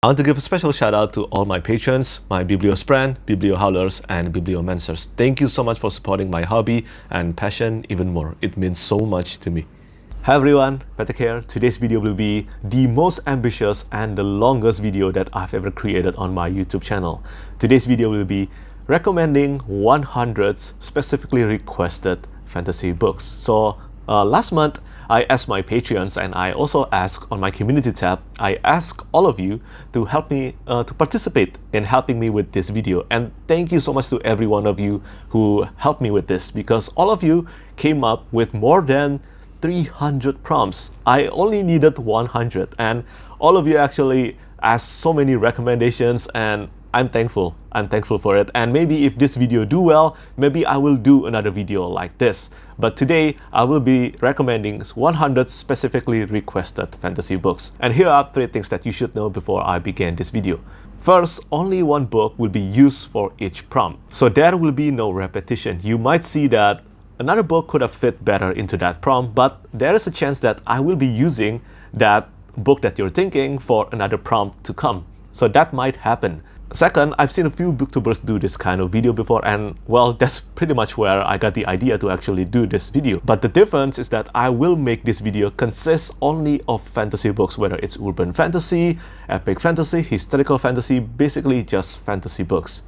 I want to give a special shout out to all my patrons, my Bibliosprand, Bibliohowlers, and Bibliomancers. Thank you so much for supporting my hobby and passion even more. It means so much to me. Hi everyone, Petrik here. Today's video will be the most ambitious and the longest video that I've ever created on my YouTube channel. Today's video will be recommending 100 specifically requested fantasy books. So last month, I asked my Patreons, and I also asked on my community tab, I asked all of you to help me, to participate in helping me with this video. And thank you so much to every one of you who helped me with this, because all of you came up with more than 300 prompts. I only needed 100, and all of you actually asked so many recommendations, and I'm thankful for it. And maybe if this video do well, maybe I will do another video like this. But today I will be recommending 100 specifically requested fantasy books. And here are 3 things that you should know before I begin this video. First, only one book will be used for each prompt, so there will be no repetition. You might see that another book could have fit better into that prompt, but there is a chance that I will be using that book that you're thinking for another prompt to come. So that might happen. Second, I've seen a few booktubers do this kind of video before, and well, that's pretty much where I got the idea to actually do this video. But the difference is that I will make this video consist only of fantasy books, whether it's urban fantasy, epic fantasy, historical fantasy, basically just fantasy books.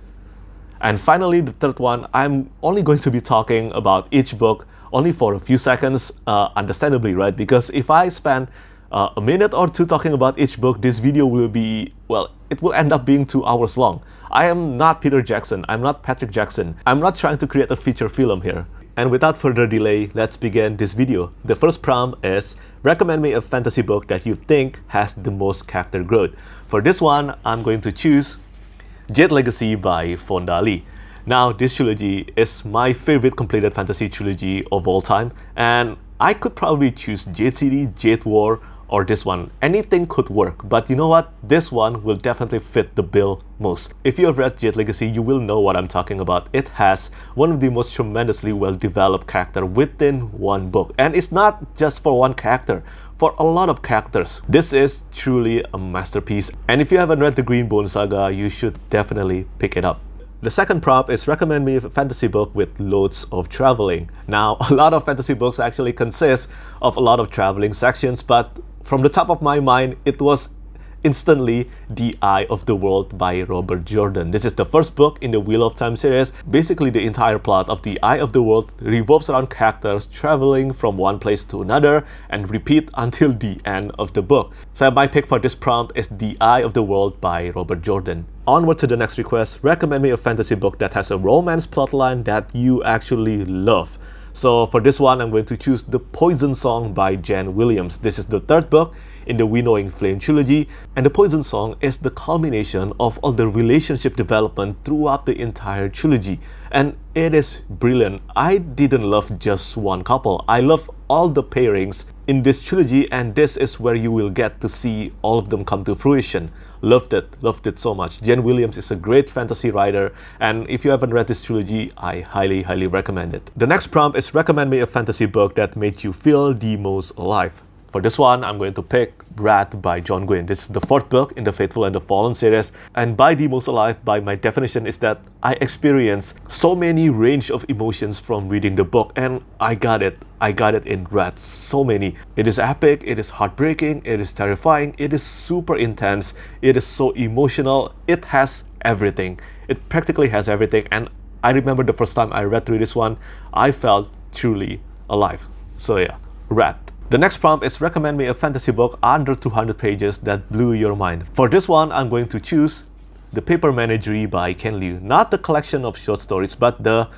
And finally, the third one, I'm only going to be talking about each book only for a few seconds, understandably, right? Because if I spend a minute or two talking about each book, this video will be, well, it will end up being 2 hours long. I am not Peter Jackson, I'm not Petrik Jackson. I'm not trying to create a feature film here. And without further delay, let's begin this video. The first prompt is, recommend me a fantasy book that you think has the most character growth. For this one, I'm going to choose Jade Legacy by Fonda Lee. Now, this trilogy is my favorite completed fantasy trilogy of all time, and I could probably choose Jade City, Jade War, or this one. Anything could work, but you know what? This one will definitely fit the bill most. If you have read Jade Legacy, you will know what I'm talking about. It has one of the most tremendously well-developed character within one book. And it's not just for one character, for a lot of characters. This is truly a masterpiece. And if you haven't read the Green Bone Saga, you should definitely pick it up. The second prompt is, recommend me a fantasy book with loads of traveling. Now, a lot of fantasy books actually consist of a lot of traveling sections, but from the top of my mind, it was instantly The Eye of the World by Robert Jordan. This is the first book in the Wheel of Time series. Basically, the entire plot of The Eye of the World revolves around characters traveling from one place to another and repeat until the end of the book. So my pick for this prompt is The Eye of the World by Robert Jordan. Onward to the next request, recommend me a fantasy book that has a romance plotline that you actually love. So for this one, I'm going to choose The Poison Song by Jen Williams. This is the third book in the Winnowing Flame trilogy, and The Poison Song is the culmination of all the relationship development throughout the entire trilogy. And it is brilliant. I didn't love just one couple. I love all the pairings in this trilogy, and this is where you will get to see all of them come to fruition. Loved it so much. Jen Williams is a great fantasy writer, and if you haven't read this trilogy, I highly recommend it. The next prompt is, recommend me a fantasy book that made you feel the most alive. For this one, I'm going to pick Wrath by John Gwynne. This is the 4th book in the Faithful and the Fallen series, and by the most alive, by my definition, is that I experienced so many range of emotions from reading the book, and I got it in Wrath. So many. It is epic, it is heartbreaking, it is terrifying, it is super intense, it is so emotional. It has everything. It practically has everything, and I remember the first time I read through this one, I felt truly alive. So yeah, Wrath. The next prompt is, recommend me a fantasy book under 200 pages that blew your mind. For this one, I'm going to choose The Paper Menagerie by Ken Liu. Not the collection of short stories, but the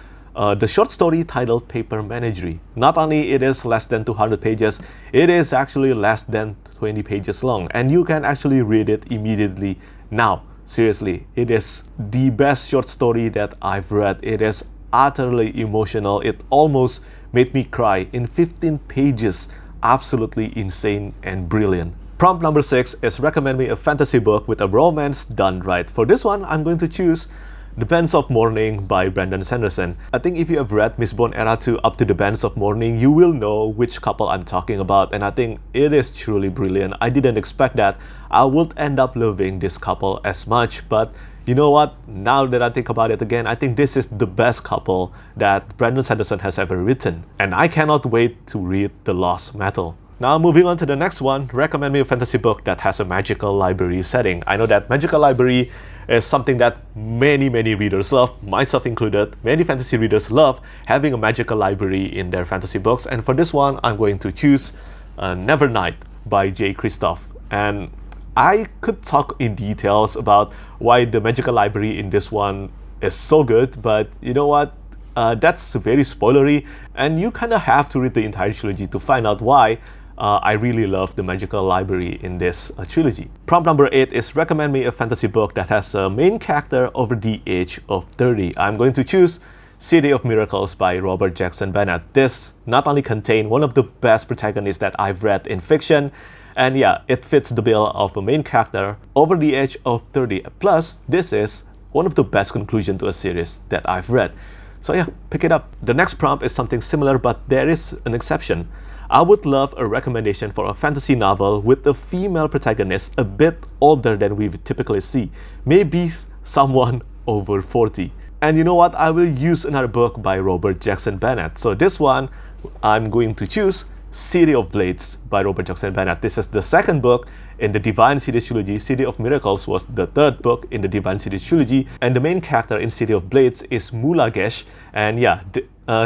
short story titled Paper Menagerie. Not only it is less than 200 pages, it is actually less than 20 pages long, and you can actually read it immediately now. Seriously, it is the best short story that I've read. It is utterly emotional. It almost made me cry in 15 pages. Absolutely insane and brilliant. Prompt number 6 is, recommend me a fantasy book with a romance done right. For this one, I'm going to choose The Bands of Mourning by Brandon Sanderson. I think if you have read Mistborn Era 2 up to The Bands of Mourning, you will know which couple I'm talking about, and I think it is truly brilliant. I didn't expect that I would end up loving this couple as much, but you know what? Now that I think about it again, I think this is the best couple that Brandon Sanderson has ever written, and I cannot wait to read The Lost Metal. Now moving on to the next one, recommend me a fantasy book that has a magical library setting. I know that magical library is something that many readers love, myself included. Many fantasy readers love having a magical library in their fantasy books, and for this one I'm going to choose Nevernight by J. Kristoff. And I could talk in details about why the magical library in this one is so good, but you know what? That's very spoilery, and you kind of have to read the entire trilogy to find out why I really love the magical library in this trilogy. Prompt number 8 is recommend me a fantasy book that has a main character over the age of 30. I'm going to choose City of Miracles by Robert Jackson Bennett. This not only contains one of the best protagonists that I've read in fiction, and yeah, it fits the bill of a main character over the age of 30. Plus, this is one of the best conclusions to a series that I've read. So yeah, pick it up. The next prompt is something similar, but there is an exception. I would love a recommendation for a fantasy novel with a female protagonist a bit older than we typically see. Maybe someone over 40. And you know what? I will use another book by Robert Jackson Bennett. So this one, I'm going to choose City of Blades by Robert Jackson Bennett. This is the second book in the Divine Cities trilogy. City of Miracles was the third book in the Divine Cities trilogy, and the main character in City of Blades is Mulagesh, and yeah,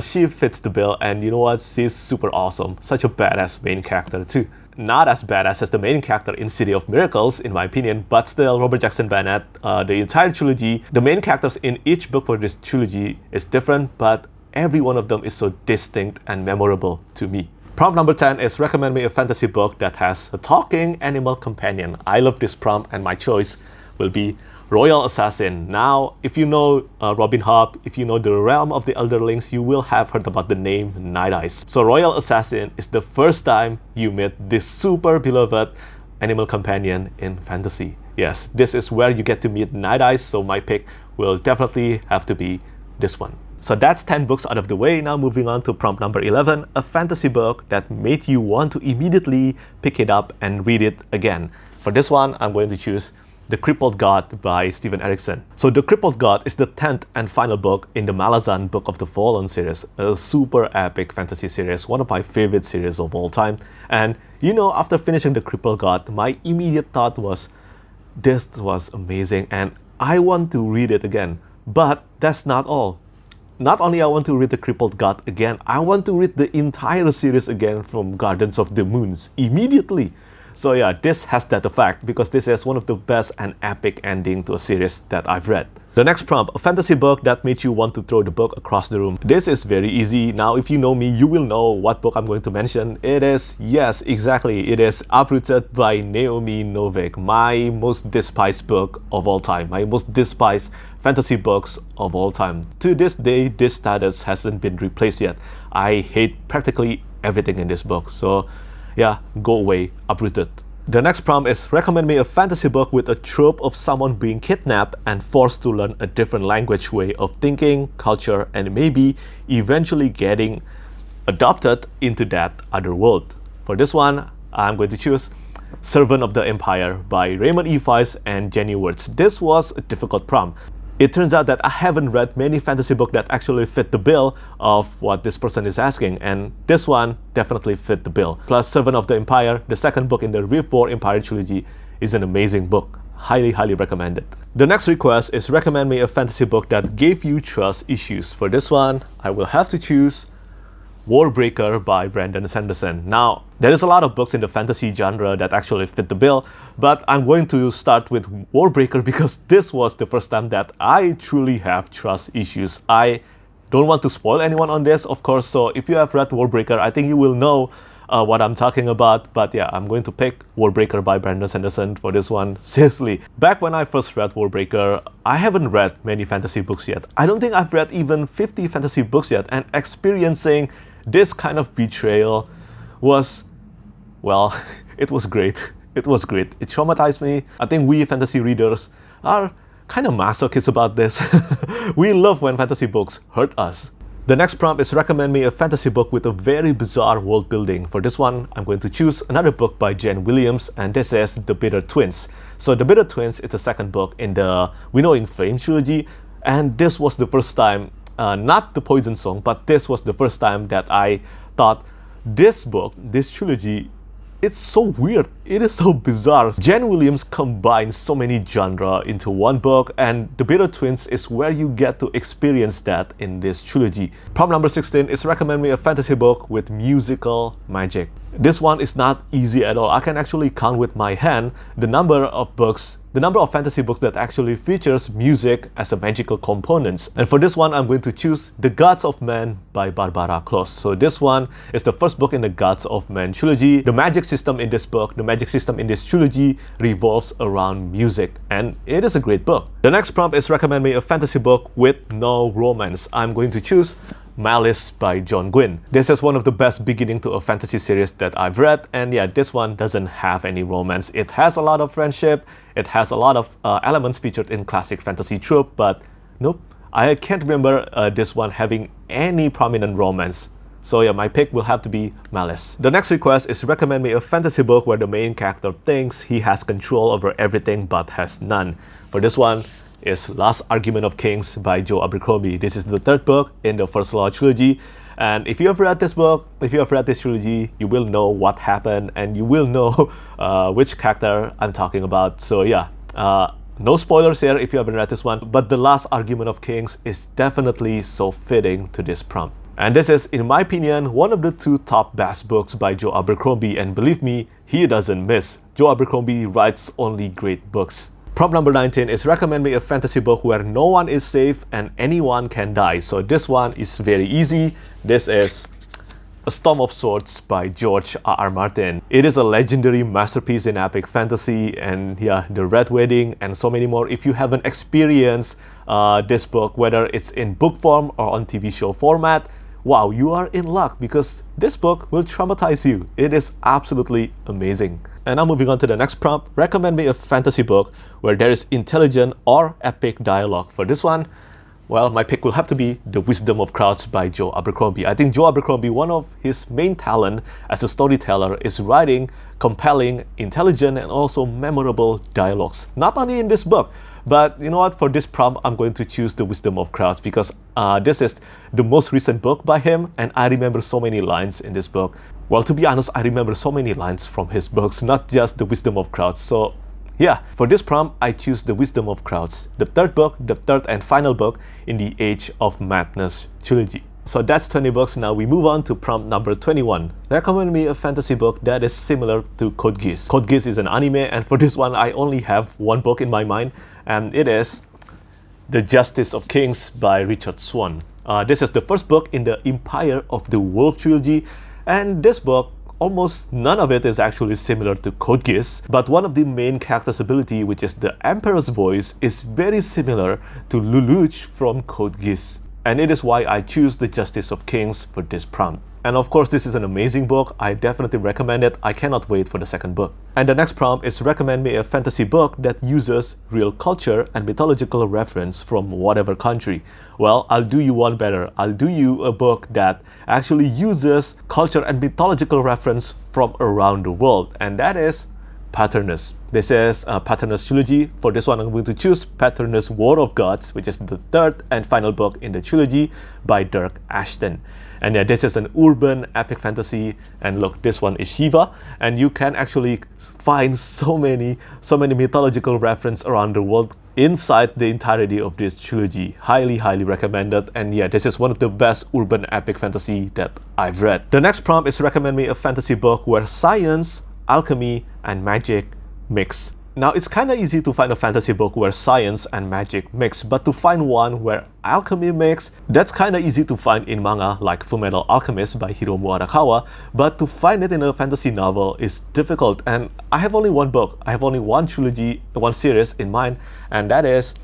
she fits the bill, and you know what, she's super awesome. Such a badass main character too. Not as badass as the main character in City of Miracles, in my opinion, but still, Robert Jackson Bennett, the entire trilogy, the main characters in each book for this trilogy is different, but every one of them is so distinct and memorable to me. Prompt number 10 is recommend me a fantasy book that has a talking animal companion. I love this prompt, and my choice will be Royal Assassin. Now, if you know Robin Hobb, if you know the realm of the Elderlings, you will have heard about the name Night Eyes. So Royal Assassin is the first time you meet this super beloved animal companion in fantasy. Yes, this is where you get to meet Night Eyes, so my pick will definitely have to be this one. So that's 10 books out of the way. Now moving on to prompt number 11, a fantasy book that made you want to immediately pick it up and read it again. For this one, I'm going to choose The Crippled God by Steven Erikson. So The Crippled God is the 10th and final book in the Malazan Book of the Fallen series, a super epic fantasy series, one of my favorite series of all time. And you know, after finishing The Crippled God, my immediate thought was, this was amazing and I want to read it again. But that's not all. Not only I want to read The Crippled God again, I want to read the entire series again from Gardens of the Moons immediately. So yeah, this has that effect because this is one of the best and epic ending to a series that I've read. The next prompt, a fantasy book that made you want to throw the book across the room. This is very easy. Now, if you know me, you will know what book I'm going to mention. It is, yes, exactly, it is Uprooted by Naomi Novik, my most despised book of all time, my most despised fantasy books of all time. To this day, this status hasn't been replaced yet. I hate practically everything in this book. So yeah, go away, Uprooted. The next prompt is recommend me a fantasy book with a trope of someone being kidnapped and forced to learn a different language, way of thinking, culture, and maybe eventually getting adopted into that other world. For this one, I'm going to choose Servant of the Empire by Raymond E. Weiss and Jenny Wirtz. This was a difficult prompt. It turns out that I haven't read many fantasy books that actually fit the bill of what this person is asking, and this one definitely fit the bill. Plus, Servant of the Empire, the second book in the Rift War Empire trilogy, is an amazing book. Highly recommended. The next request is recommend me a fantasy book that gave you trust issues. For this one, I will have to choose Warbreaker by Brandon Sanderson. Now, there is a lot of books in the fantasy genre that actually fit the bill, but I'm going to start with Warbreaker because this was the first time that I truly have trust issues. I don't want to spoil anyone on this, of course, so if you have read Warbreaker, I think you will know what I'm talking about. But yeah, I'm going to pick Warbreaker by Brandon Sanderson for this one. Seriously, back when I first read Warbreaker, I haven't read many fantasy books yet. I don't think I've read even 50 fantasy books yet, and experiencing this kind of betrayal was, well, it was great. It was great. It traumatized me. I think we fantasy readers are kind of masochist about this. We love when fantasy books hurt us. The next prompt is recommend me a fantasy book with a very bizarre world building. For this one, I'm going to choose another book by Jen Williams, and this is The Bitter Twins. So The Bitter Twins is the second book in the Winnowing Flame trilogy, and this was the first time, not the Poison Song, but this was the first time that I thought this book, this trilogy, it's so weird. It is so bizarre. Jen Williams combines so many genres into one book, and The Bitter Twins is where you get to experience that in this trilogy. Prompt number 16 is recommend me a fantasy book with musical magic. This one is not easy at all. I can actually count with my hand the number of fantasy books that actually features music as a magical components. And for this one, I'm going to choose The Gods of Men by Barbara Kloss. So this one is the first book in the Gods of Men trilogy. The magic system in this book, the magic system in this trilogy revolves around music, and it is a great book. The next prompt is recommend me a fantasy book with no romance. I'm going to choose Mathis by John Gwynne. This is one of the best beginning to a fantasy series that I've read, and yeah, this one doesn't have any romance. It has a lot of friendship, it has a lot of elements featured in classic fantasy trope, but nope, I can't remember this one having any prominent romance. So yeah, my pick will have to be Mathis. The next request is recommend me a fantasy book where the main character thinks he has control over everything but has none. For this one, is Last Argument of Kings by Joe Abercrombie. This is the third book in the First Law trilogy, and if you have read this book, if you have read this trilogy, you will know what happened and you will know which character I'm talking about. So yeah, no spoilers here if you haven't read this one, but The Last Argument of Kings is definitely so fitting to this prompt. And this is, in my opinion, one of the two top best books by Joe Abercrombie, and believe me, he doesn't miss. Joe Abercrombie writes only great books. Prompt number 19 is recommend me a fantasy book where no one is safe and anyone can die. So this one is very easy. This is A Storm of Swords by George R.R. Martin. It is a legendary masterpiece in epic fantasy, and yeah, The Red Wedding and so many more. If you haven't experienced this book, whether it's in book form or on TV show format, wow, you are in luck because this book will traumatize you. It is absolutely amazing. And now moving on to the next prompt, recommend me a fantasy book where there is intelligent or epic dialogue. For this one, well, my pick will have to be The Wisdom of Crowds by Joe Abercrombie. I think Joe Abercrombie, one of his main talent as a storyteller is writing compelling, intelligent, and also memorable dialogues. Not only in this book, but you know what, for this prompt, I'm going to choose The Wisdom of Crowds because this is the most recent book by him, and I remember so many lines in this book. Well, to be honest, I remember so many lines from his books, not just The Wisdom of Crowds. So yeah, for this prompt, I choose The Wisdom of Crowds, the third book, the third and final book in the Age of Madness trilogy. So that's 20 books. Now we move on to prompt number 21. Recommend me a fantasy book that is similar to Code Geass. Code Geass is an anime, and for this one, I only have one book in my mind, and it is The Justice of Kings by Richard Swan. This is the first book in the Empire of the Wolf trilogy, and this book, almost none of it is actually similar to Code Geass, but one of the main characters' ability, which is the Emperor's voice, is very similar to Lelouch from Code Geass. And it is why I choose The Justice of Kings for this prompt. And of course, this is an amazing book. I definitely recommend it. I cannot wait for the second book. And the next prompt is recommend me a fantasy book that uses real culture and mythological reference from whatever country. Well, I'll do you one better. I'll do you a book that actually uses culture and mythological reference from around the world, and that is Paternus. This is Paternus trilogy. For this one, I'm going to choose Paternus War of Gods, which is the third and final book in the trilogy by Dirk Ashton. And yeah, this is an urban epic fantasy, and look, this one is Shiva, and you can actually find so many mythological reference around the world inside the entirety of this trilogy. Highly recommended, and yeah, this is one of the best urban epic fantasy that I've read. The next prompt is recommend me a fantasy book where science, alchemy, and magic mix. Now, it's kind of easy to find a fantasy book where science and magic mix, but to find one where alchemy mix, that's kind of easy to find in manga like Fullmetal Alchemist by Hiromu Arakawa, but to find it in a fantasy novel is difficult. And I have only one book, I have only one trilogy, one series in mind, and that is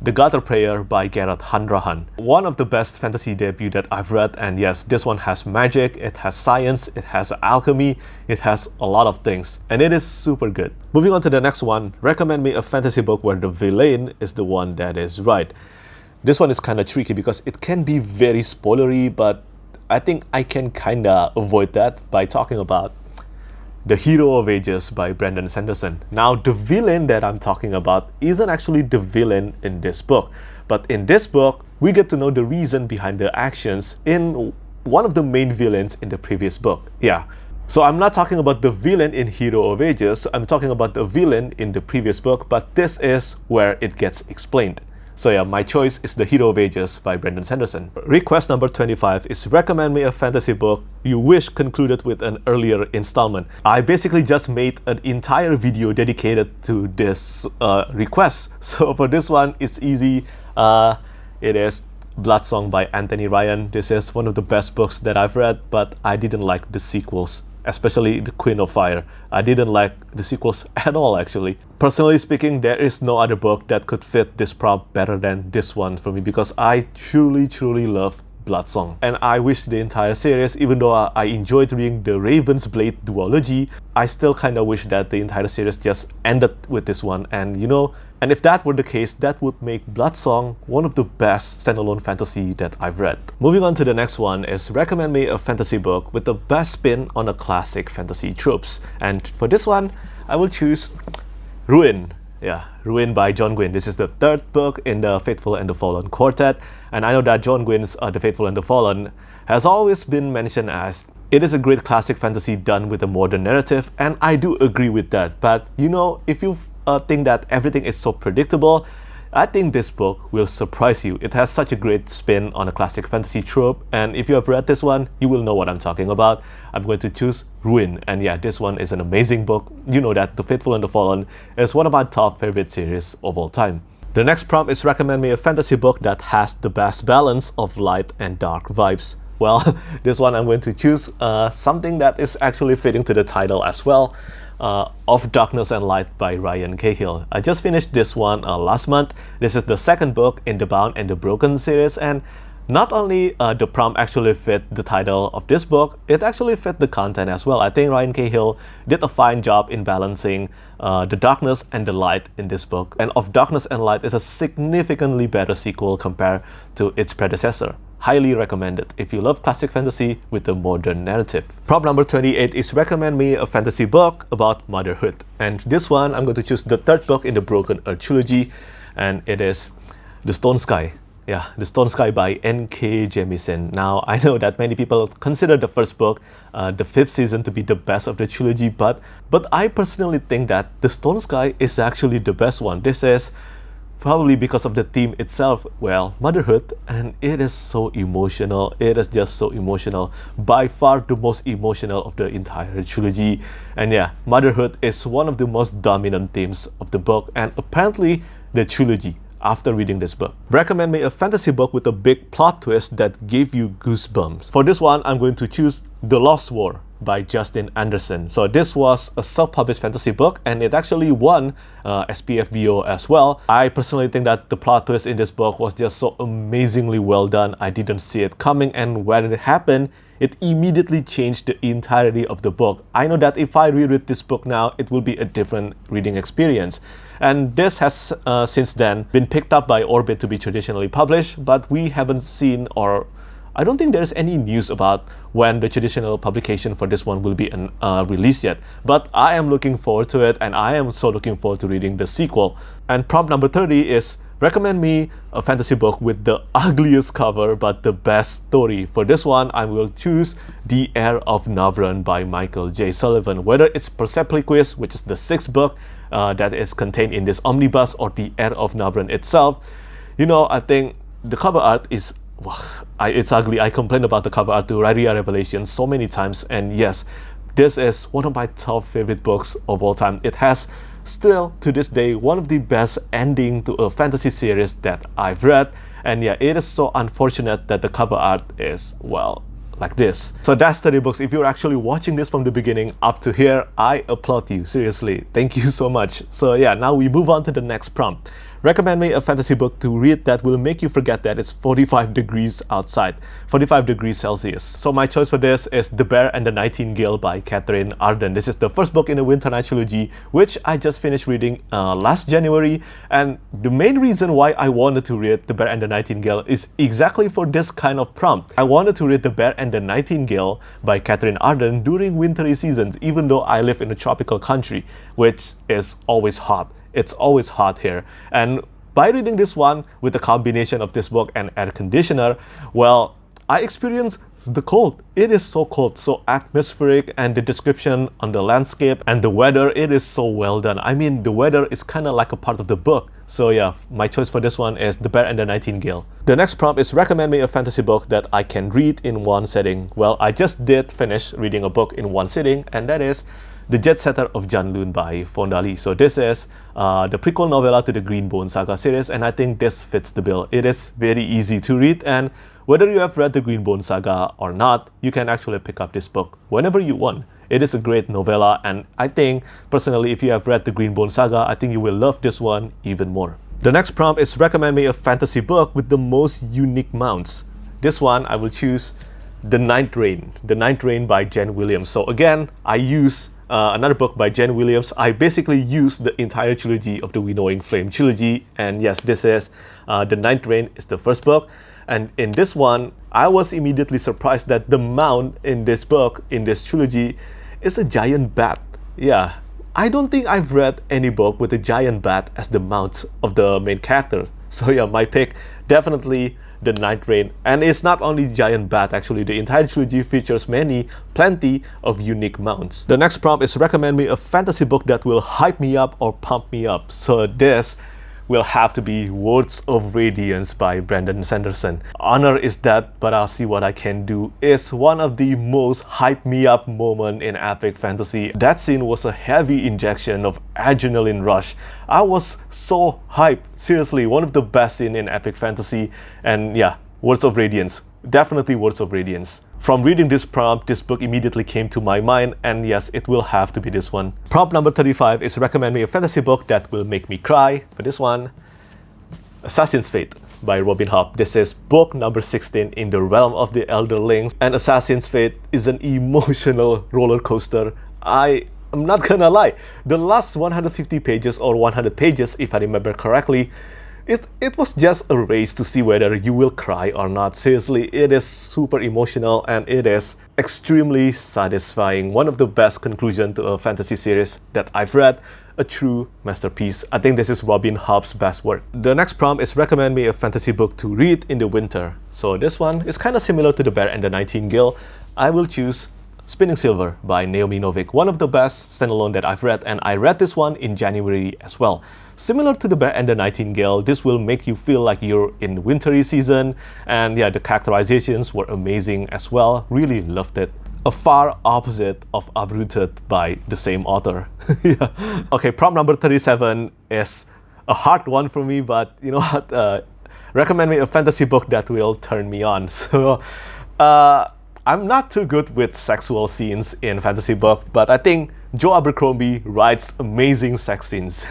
The Gutter Prayer by Gareth Hanrahan. One of the best fantasy debut that I've read, and yes, this one has magic, it has science, it has alchemy, it has a lot of things, and it is super good. Moving on to the next one, recommend me a fantasy book where the villain is the one that is right. This one is kind of tricky because it can be very spoilery, but I think I can kind of avoid that by talking about The Hero of Ages by Brandon Sanderson. Now, the villain that I'm talking about isn't actually the villain in this book, but in this book, we get to know the reason behind the actions in one of the main villains in the previous book. Yeah, so I'm not talking about the villain in Hero of Ages, I'm talking about the villain in the previous book, but this is where it gets explained. So yeah, my choice is The Hero of Ages by Brandon Sanderson. Request number 25 is recommend me a fantasy book you wish concluded with an earlier installment. I basically just made an entire video dedicated to this request. So for this one, it's easy. It is Blood Song by Anthony Ryan. This is one of the best books that I've read, but I didn't like the sequels, especially The Queen of Fire. I didn't like the sequels at all, actually. Personally speaking, there is no other book that could fit this prompt better than this one for me, because I truly love Blood Song. And I wish the entire series, even though I enjoyed reading the Raven's Blade duology, I still kind of wish that the entire series just ended with this one. And you know, and if that were the case, that would make Blood Song one of the best standalone fantasy that I've read. Moving on to the next one is recommend me a fantasy book with the best spin on a classic fantasy tropes. And for this one, I will choose Ruin. Yeah, Ruin by John Gwynne. This is the third book in the Faithful and the Fallen quartet. And I know that John Gwynne's The Faithful and the Fallen has always been mentioned as it is a great classic fantasy done with a modern narrative, and I do agree with that. But you know, if you think that everything is so predictable, I think this book will surprise you. It has such a great spin on a classic fantasy trope, and if you have read this one, you will know what I'm talking about. I'm going to choose Ruin, and yeah, this one is an amazing book. You know that The Faithful and the Fallen is one of my top favorite series of all time. The next prompt is recommend me a fantasy book that has the best balance of light and dark vibes. Well, this one I'm going to choose something that is actually fitting to the title as well. Of Darkness and Light by Ryan Cahill. I just finished this one last month. This is the second book in the Bound and the Broken series, and not only the prompt actually fit the title of this book, it actually fit the content as well. I think Ryan Cahill did a fine job in balancing the darkness and the light in this book. And Of Darkness and Light is a significantly better sequel compared to its predecessor. Highly recommended if you love classic fantasy with a modern narrative. Prompt number 28 is recommend me a fantasy book about motherhood. And this one, I'm going to choose the third book in the Broken Earth trilogy, and it is The Stone Sky. Yeah, The Stone Sky by N.K. Jemisin. Now, I know that many people consider the first book, the fifth season, to be the best of the trilogy, but I personally think that The Stone Sky is actually the best one. This is probably because of the theme itself, well, motherhood, and it is so emotional. It is just so emotional. By far the most emotional of the entire trilogy. And yeah, motherhood is one of the most dominant themes of the book, and apparently the trilogy after reading this book. Recommend me a fantasy book with a big plot twist that gave you goosebumps. For this one, I'm going to choose The Lost War by Justin Anderson. So this was a self-published fantasy book, and it actually won SPFBO as well. I personally think that the plot twist in this book was just so amazingly well done. I didn't see it coming, and when it happened, it immediately changed the entirety of the book. I know that if I reread this book now, it will be a different reading experience. And this has since then been picked up by Orbit to be traditionally published, but we haven't seen, or I don't think there's any news about when the traditional publication for this one will be released yet. But I am looking forward to it, and I am so looking forward to reading the sequel. And prompt number 30 is recommend me a fantasy book with the ugliest cover but the best story. For this one, I will choose The Heir of Navran by Michael J. Sullivan. Whether it's Persepliquis, which is the sixth book that is contained in this omnibus, or The Heir of Navran itself, you know, I think the cover art is it's ugly. I complained about the cover art to Raria Revelation so many times, and yes, this is one of my top favorite books of all time. It has still to this day one of the best ending to a fantasy series that I've read, and yeah, it is so unfortunate that the cover art is, well, like this. So that's 30 books. If you're actually watching this from the beginning up to here, I applaud you, seriously. Thank you so much. So yeah, now we move on to the next prompt. Recommend me a fantasy book to read that will make you forget that it's 45 degrees outside, 45 degrees Celsius. So my choice for this is The Bear and the Nightingale by Catherine Arden. This is the first book in the Winter Night trilogy, which I just finished reading last January. And the main reason why I wanted to read The Bear and the Nightingale is exactly for this kind of prompt. I wanted to read The Bear and the Nightingale by Catherine Arden during wintry seasons, even though I live in a tropical country, which is always hot. It's always hot here. And by reading this one with the combination of this book and air conditioner, well, I experienced the cold. It is so cold, so atmospheric, and the description on the landscape and the weather, it is so well done. I mean, the weather is kind of like a part of the book. So yeah, my choice for this one is The Bear and the Nightingale. The next prompt is recommend me a fantasy book that I can read in one sitting. Well, I just did finish reading a book in one sitting, and that is The Jet Setter of Janloon by Fondali. So this is the prequel novella to the Greenbone Saga series, and I think this fits the bill. It is very easy to read, and whether you have read the Greenbone Saga or not, you can actually pick up this book whenever you want. It is a great novella, and I think, personally, if you have read the Greenbone Saga, I think you will love this one even more. The next prompt is recommend me a fantasy book with the most unique mounts. This one, I will choose The Ninth Reign. The Ninth Reign by Jen Williams. So again, I use another book by Jen Williams. I basically used the entire trilogy of the Winnowing Flame trilogy, and yes, this is The Ninth Reign is the first book. And in this one, I was immediately surprised that the mount in this book, in this trilogy, is a giant bat. Yeah, I don't think I've read any book with a giant bat as the mount of the main character. So yeah, my pick, definitely The Ninth Reign. And it's not only giant bat, actually. The entire trilogy features plenty of unique mounts. The next prompt is recommend me a fantasy book that will hype me up or pump me up. So this will have to be Words of Radiance by Brandon Sanderson. Honor is that, but I'll see what I can do is one of the most hype me up moment in epic fantasy. That scene was a heavy injection of adrenaline rush. I was so hyped. Seriously, one of the best scene in epic fantasy. And yeah, Words of Radiance. Definitely Words of Radiance. From reading this prompt, this book immediately came to my mind, and yes, it will have to be this one. Prompt number 35 is recommend me a fantasy book that will make me cry. For this one, Assassin's Fate by Robin Hobb. This is book number 16 in the realm of the Elderlings, and Assassin's Fate is an emotional roller coaster. I'm not gonna lie, the last 150 pages or 100 pages, if I remember correctly, it was just a race to see whether you will cry or not. Seriously, it is super emotional and it is extremely satisfying. One of the best conclusions to a fantasy series that I've read. A true masterpiece. I think this is Robin Hobb's best work. The next prompt is recommend me a fantasy book to read in the winter. So this one is kind of similar to The Bear and the Nightingale. I will choose Spinning Silver by Naomi Novik, one of the best standalone that I've read, and I read this one in January as well. Similar to The Bear and the Nightingale, this will make you feel like you're in wintry season, and yeah, the characterizations were amazing as well. Really loved it. A far opposite of Uprooted by the same author. Yeah. Okay, prompt number 37 is a hard one for me, but you know what? Recommend me a fantasy book that will turn me on. So, I'm not too good with sexual scenes in fantasy book, but I think Joe Abercrombie writes amazing sex scenes.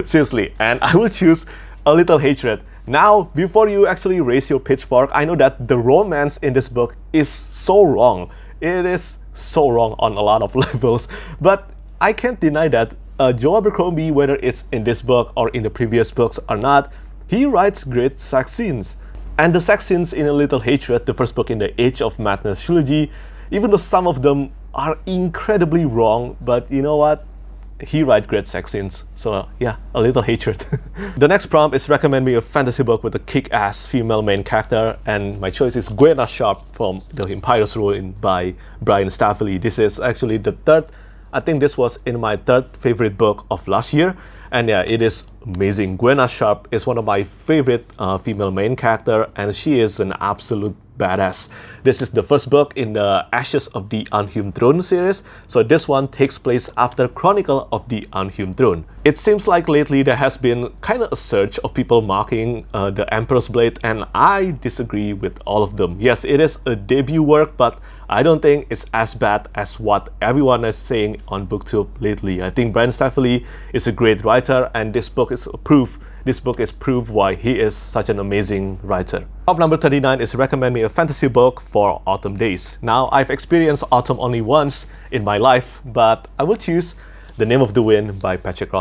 Seriously, and I will choose A Little Hatred. Now, before you actually raise your pitchfork, I know that the romance in this book is so wrong. It is so wrong on a lot of levels, but I can't deny that Joe Abercrombie, whether it's in this book or in the previous books or not, he writes great sex scenes. And the sex scenes in A Little Hatred, the first book in the Age of Madness trilogy, even though some of them are incredibly wrong, but you know what? He writes great sex scenes. So yeah, A Little Hatred. The next prompt is recommend me a fantasy book with a kick-ass female main character, and my choice is Gwenna Sharp from The Empire's Ruin by Brian Staffley. This is actually the third, I think this was in my third favorite book of last year. And yeah, it is amazing. Gwenna Sharp is one of my favorite female main character, and she is an absolute badass. This is the first book in the Ashes of the Unhewn Throne series, so this one takes place after Chronicle of the Unhewn Throne. It seems like lately there has been kind of a surge of people marking the Emperor's Blade, and I disagree with all of them. Yes, it is a debut work, but I don't think it's as bad as what everyone is saying on BookTube lately. I think Brand Staffley is a great writer, and this book is proof. This book is proof why he is such an amazing writer. Top number 39 is recommend me a fantasy book for autumn days. Now, I've experienced autumn only once in my life, but I will choose The Name of the Wind by Petrik.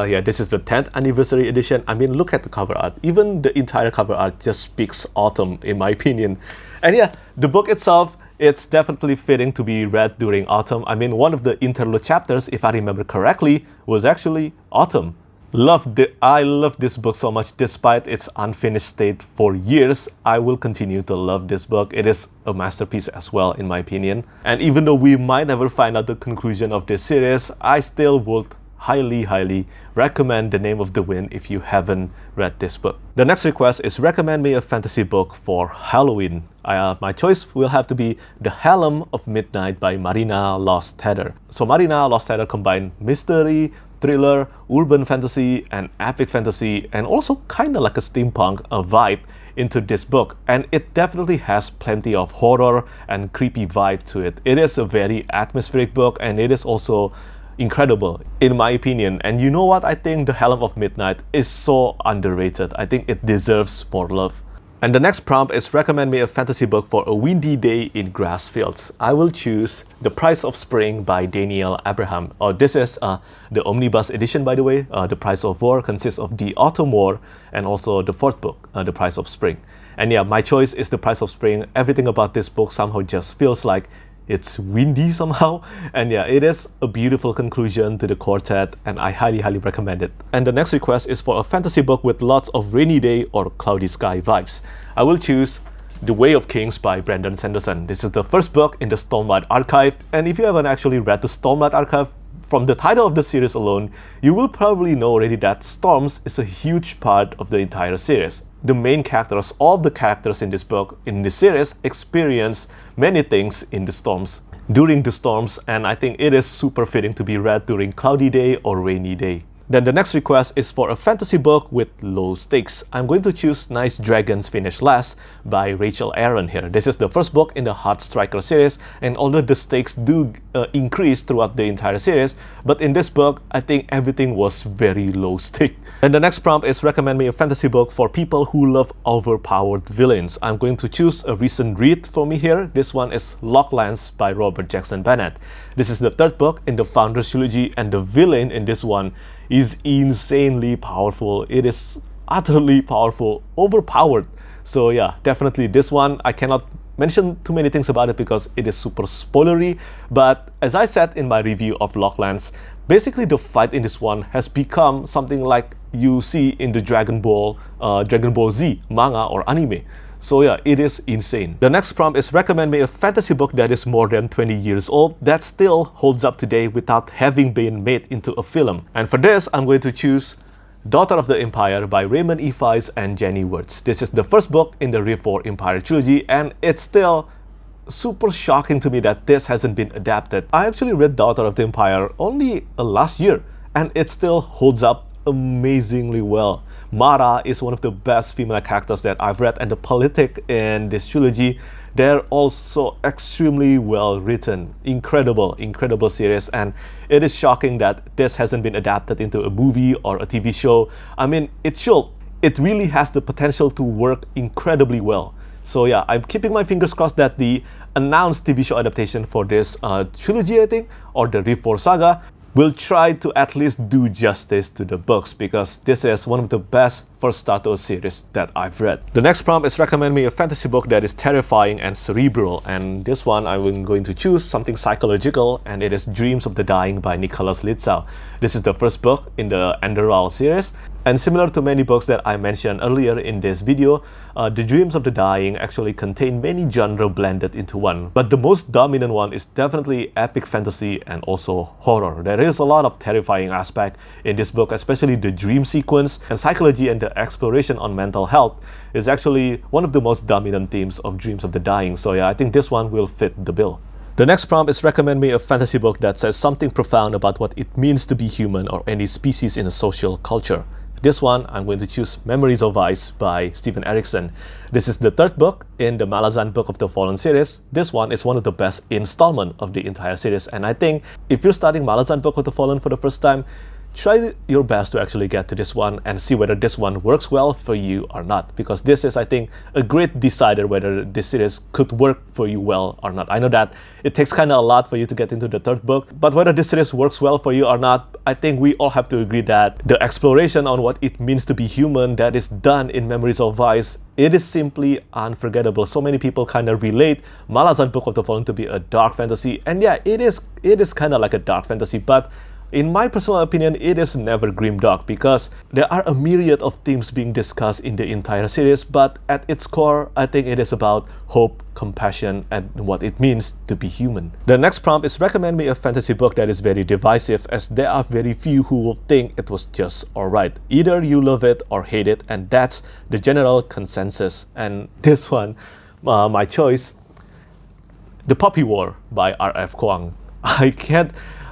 Yeah, this is the 10th anniversary edition. I mean, look at the cover art. Even the entire cover art just speaks autumn, in my opinion. And yeah, the book itself, it's definitely fitting to be read during autumn. I mean, one of the interlude chapters, if I remember correctly, was actually autumn. I love this book so much. Despite its unfinished state for years, I will continue to love this book. It is a masterpiece as well, in my opinion. And even though we might never find out the conclusion of this series, I still would highly recommend The Name of the Wind if you haven't read this book. The next request is recommend me a fantasy book for Halloween. My choice will have to be The Helm of Midnight by Marina Lost Tether. So Marina Lost Tether combined mystery, thriller, urban fantasy, and epic fantasy, and also kind of like a steampunk vibe into this book. And it definitely has plenty of horror and creepy vibe to it. It is a very atmospheric book, and it is also incredible, in my opinion. And you know what? I think The Helm of Midnight is so underrated. I think it deserves more love. And the next prompt is recommend me a fantasy book for a windy day in grass fields. I will choose The Price of Spring by Daniel Abraham. This is the omnibus edition, by the way. The Price of War consists of The Autumn War and also the fourth book, The Price of Spring. And yeah, my choice is The Price of Spring. Everything about this book somehow just feels like it's windy somehow. And yeah, it is a beautiful conclusion to the quartet, and I highly recommend it. And the next request is for a fantasy book with lots of rainy day or cloudy sky vibes. I will choose The Way of Kings by Brandon Sanderson. This is the first book in the Stormlight Archive, and if you haven't actually read the Stormlight Archive, from the title of the series alone, you will probably know already that storms is a huge part of the entire series. The main characters, all the characters in this book, in this series, experience many things in the storms, during the storms, and I think it is super fitting to be read during cloudy day or rainy day. Then the next request is for a fantasy book with low stakes. I'm going to choose Nice Dragons Finish Last by Rachel Aaron here. This is the first book in the Heart Striker series, and although the stakes do increase throughout the entire series, but in this book, I think everything was very low stake. And the next prompt is recommend me a fantasy book for people who love overpowered villains. I'm going to choose a recent read for me here. This one is Locklands by Robert Jackson Bennett. This is the third book in the Founders Trilogy, and the villain in this one is insanely powerful. It is utterly powerful, overpowered. So yeah, definitely this one. I cannot mention too many things about it because it is super spoilery, but as I said in my review of Locklands, basically the fight in this one has become something like you see in the Dragon Ball Z manga or anime. So yeah, it is insane. The next prompt is recommend me a fantasy book that is more than 20 years old that still holds up today without having been made into a film. And for this, I'm going to choose Daughter of the Empire by Raymond E. Weiss and Jenny Wirtz. This is the first book in the Reform Empire trilogy, and it's still super shocking to me that this hasn't been adapted. I actually read Daughter of the Empire only last year, and it still holds up amazingly well. Mara is one of the best female characters that I've read, and the politic in this trilogy, they're also extremely well written. Incredible series, and it is shocking that this hasn't been adapted into a movie or a TV show. I mean, it should. It really has the potential to work incredibly well. So yeah, I'm keeping my fingers crossed that the announced TV show adaptation for this trilogy, I think, or the Reform saga, will try to at least do justice to the books, because this is one of the best first start to a series that I've read. The next prompt is recommend me a fantasy book that is terrifying and cerebral, and this one I'm going to choose something psychological, and it is Dreams of the Dying by Nicholas Litzau. This is the first book in the Enderal series, and similar to many books that I mentioned earlier in this video, the Dreams of the Dying actually contain many genres blended into one, but the most dominant one is definitely epic fantasy and also horror. There is a lot of terrifying aspect in this book, especially the dream sequence, and psychology and the exploration on mental health is actually one of the most dominant themes of Dreams of the Dying. So yeah, I think this one will fit the bill. The next prompt is recommend me a fantasy book that says something profound about what it means to be human or any species in a social culture. This one, I'm going to choose Memories of Ice by Stephen Erickson. This is the third book in the Malazan Book of the Fallen series. This one is one of the best installment of the entire series. And I think if you're starting Malazan Book of the Fallen for the first time, try your best to actually get to this one and see whether this one works well for you or not. Because this is, I think, a great decider whether this series could work for you well or not. I know that it takes kind of a lot for you to get into the third book, but whether this series works well for you or not, I think we all have to agree that the exploration on what it means to be human that is done in Memories of Ice, it is simply unforgettable. So many people kind of relate Malazan Book of the Fallen to be a dark fantasy, and yeah, it is kind of like a dark fantasy, but in my personal opinion, it is never grimdark because there are a myriad of themes being discussed in the entire series, but at its core, I think it is about hope, compassion, and what it means to be human. The next prompt is recommend me a fantasy book that is very divisive, as there are very few who will think it was just alright. Either you love it or hate it, and that's the general consensus. And this one, my choice, The Poppy War by R.F. Kuang.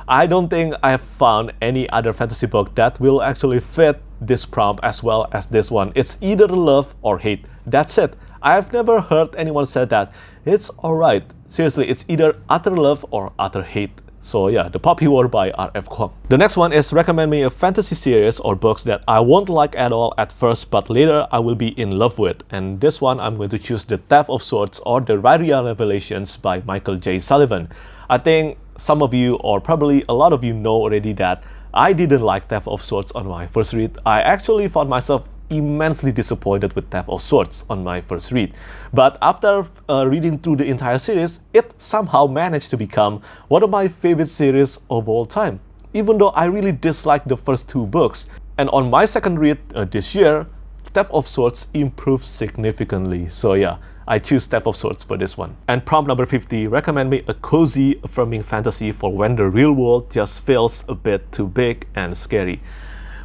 I don't think I have found any other fantasy book that will actually fit this prompt as well as this one. It's either love or hate. That's it. I've never heard anyone say that. It's alright. Seriously, it's either utter love or utter hate. So yeah, The Poppy War by R.F. Kuang. The next one is recommend me a fantasy series or books that I won't like at all at first, but later I will be in love with. And this one, I'm going to choose The Theft of Swords or The Rhyria Revelations by Michael J. Sullivan. I think some of you, or probably a lot of you, know already that I didn't like Theft of Swords on my first read. I actually found myself immensely disappointed with Theft of Swords on my first read. But after reading through the entire series, it somehow managed to become one of my favorite series of all time, even though I really disliked the first two books. And on my second read this year, Theft of Swords improved significantly. So yeah, I choose Theft of Swords for this one. And prompt number 50, recommend me a cozy, affirming fantasy for when the real world just feels a bit too big and scary.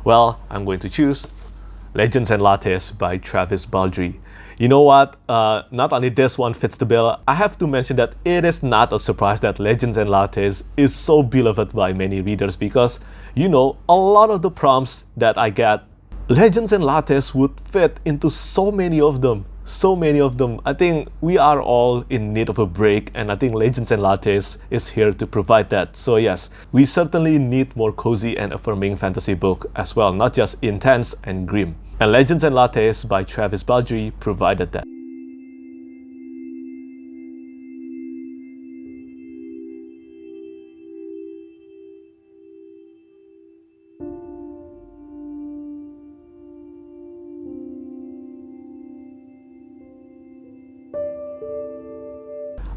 Well, I'm going to choose Legends and Lattes by Travis Baldree. You know what? Not only this one fits the bill, I have to mention that it is not a surprise that Legends and Lattes is so beloved by many readers because, you know, a lot of the prompts that I get, Legends and Lattes would fit into so many of them. So many of them. I think we are all in need of a break, and I think Legends and Lattes is here to provide that. So yes, we certainly need more cozy and affirming fantasy book as well, not just intense and grim. And Legends and Lattes by Travis Baldree provided that.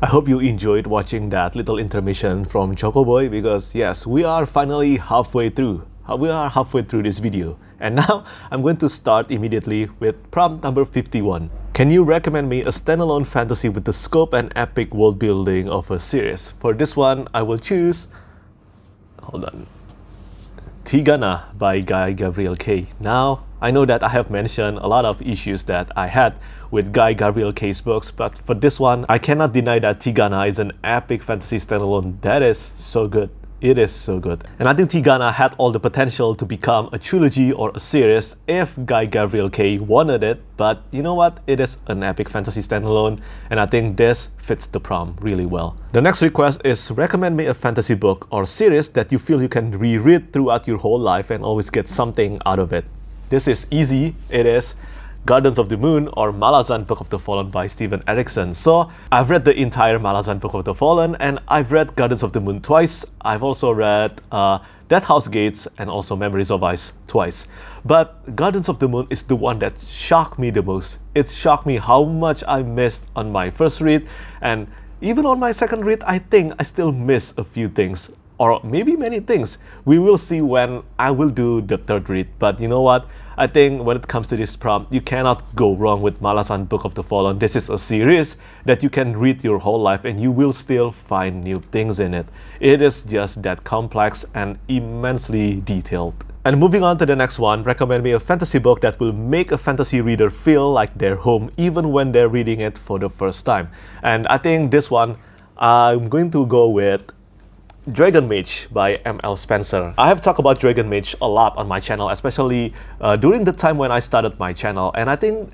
I hope you enjoyed watching that little intermission from Chocoboy because yes, we are finally halfway through. We are halfway through this video. And now I'm going to start immediately with prompt number 51. Can you recommend me a standalone fantasy with the scope and epic world building of a series? For this one, I will choose, Tigana by Guy Gavriel Kay. Now, I know that I have mentioned a lot of issues that I had with Guy Gavriel Kay's books, but for this one, I cannot deny that Tigana is an epic fantasy standalone that is so good. It is so good. And I think Tigana had all the potential to become a trilogy or a series if Guy Gavriel Kay wanted it, but you know what? It is an epic fantasy standalone, and I think this fits the prompt really well. The next request is recommend me a fantasy book or series that you feel you can reread throughout your whole life and always get something out of it. This is easy. It is Gardens of the Moon or Malazan Book of the Fallen by Stephen Erickson. So I've read the entire Malazan Book of the Fallen, and I've read Gardens of the Moon twice. I've also read Dead House Gates and also Memories of Ice twice. But Gardens of the Moon is the one that shocked me the most. It shocked me how much I missed on my first read, and even on my second read, I think I still miss a few things, or maybe many things. We will see when I will do the third read. But you know what? I think when it comes to this prompt, you cannot go wrong with Malazan Book of the Fallen. This is a series that you can read your whole life and you will still find new things in it. It is just that complex and immensely detailed. And moving on to the next one, recommend me a fantasy book that will make a fantasy reader feel like they're home even when they're reading it for the first time. And I think this one, I'm going to go with Dragon Mage by M.L. Spencer. I have talked about Dragon Mage a lot on my channel, especially during the time when I started my channel, and I think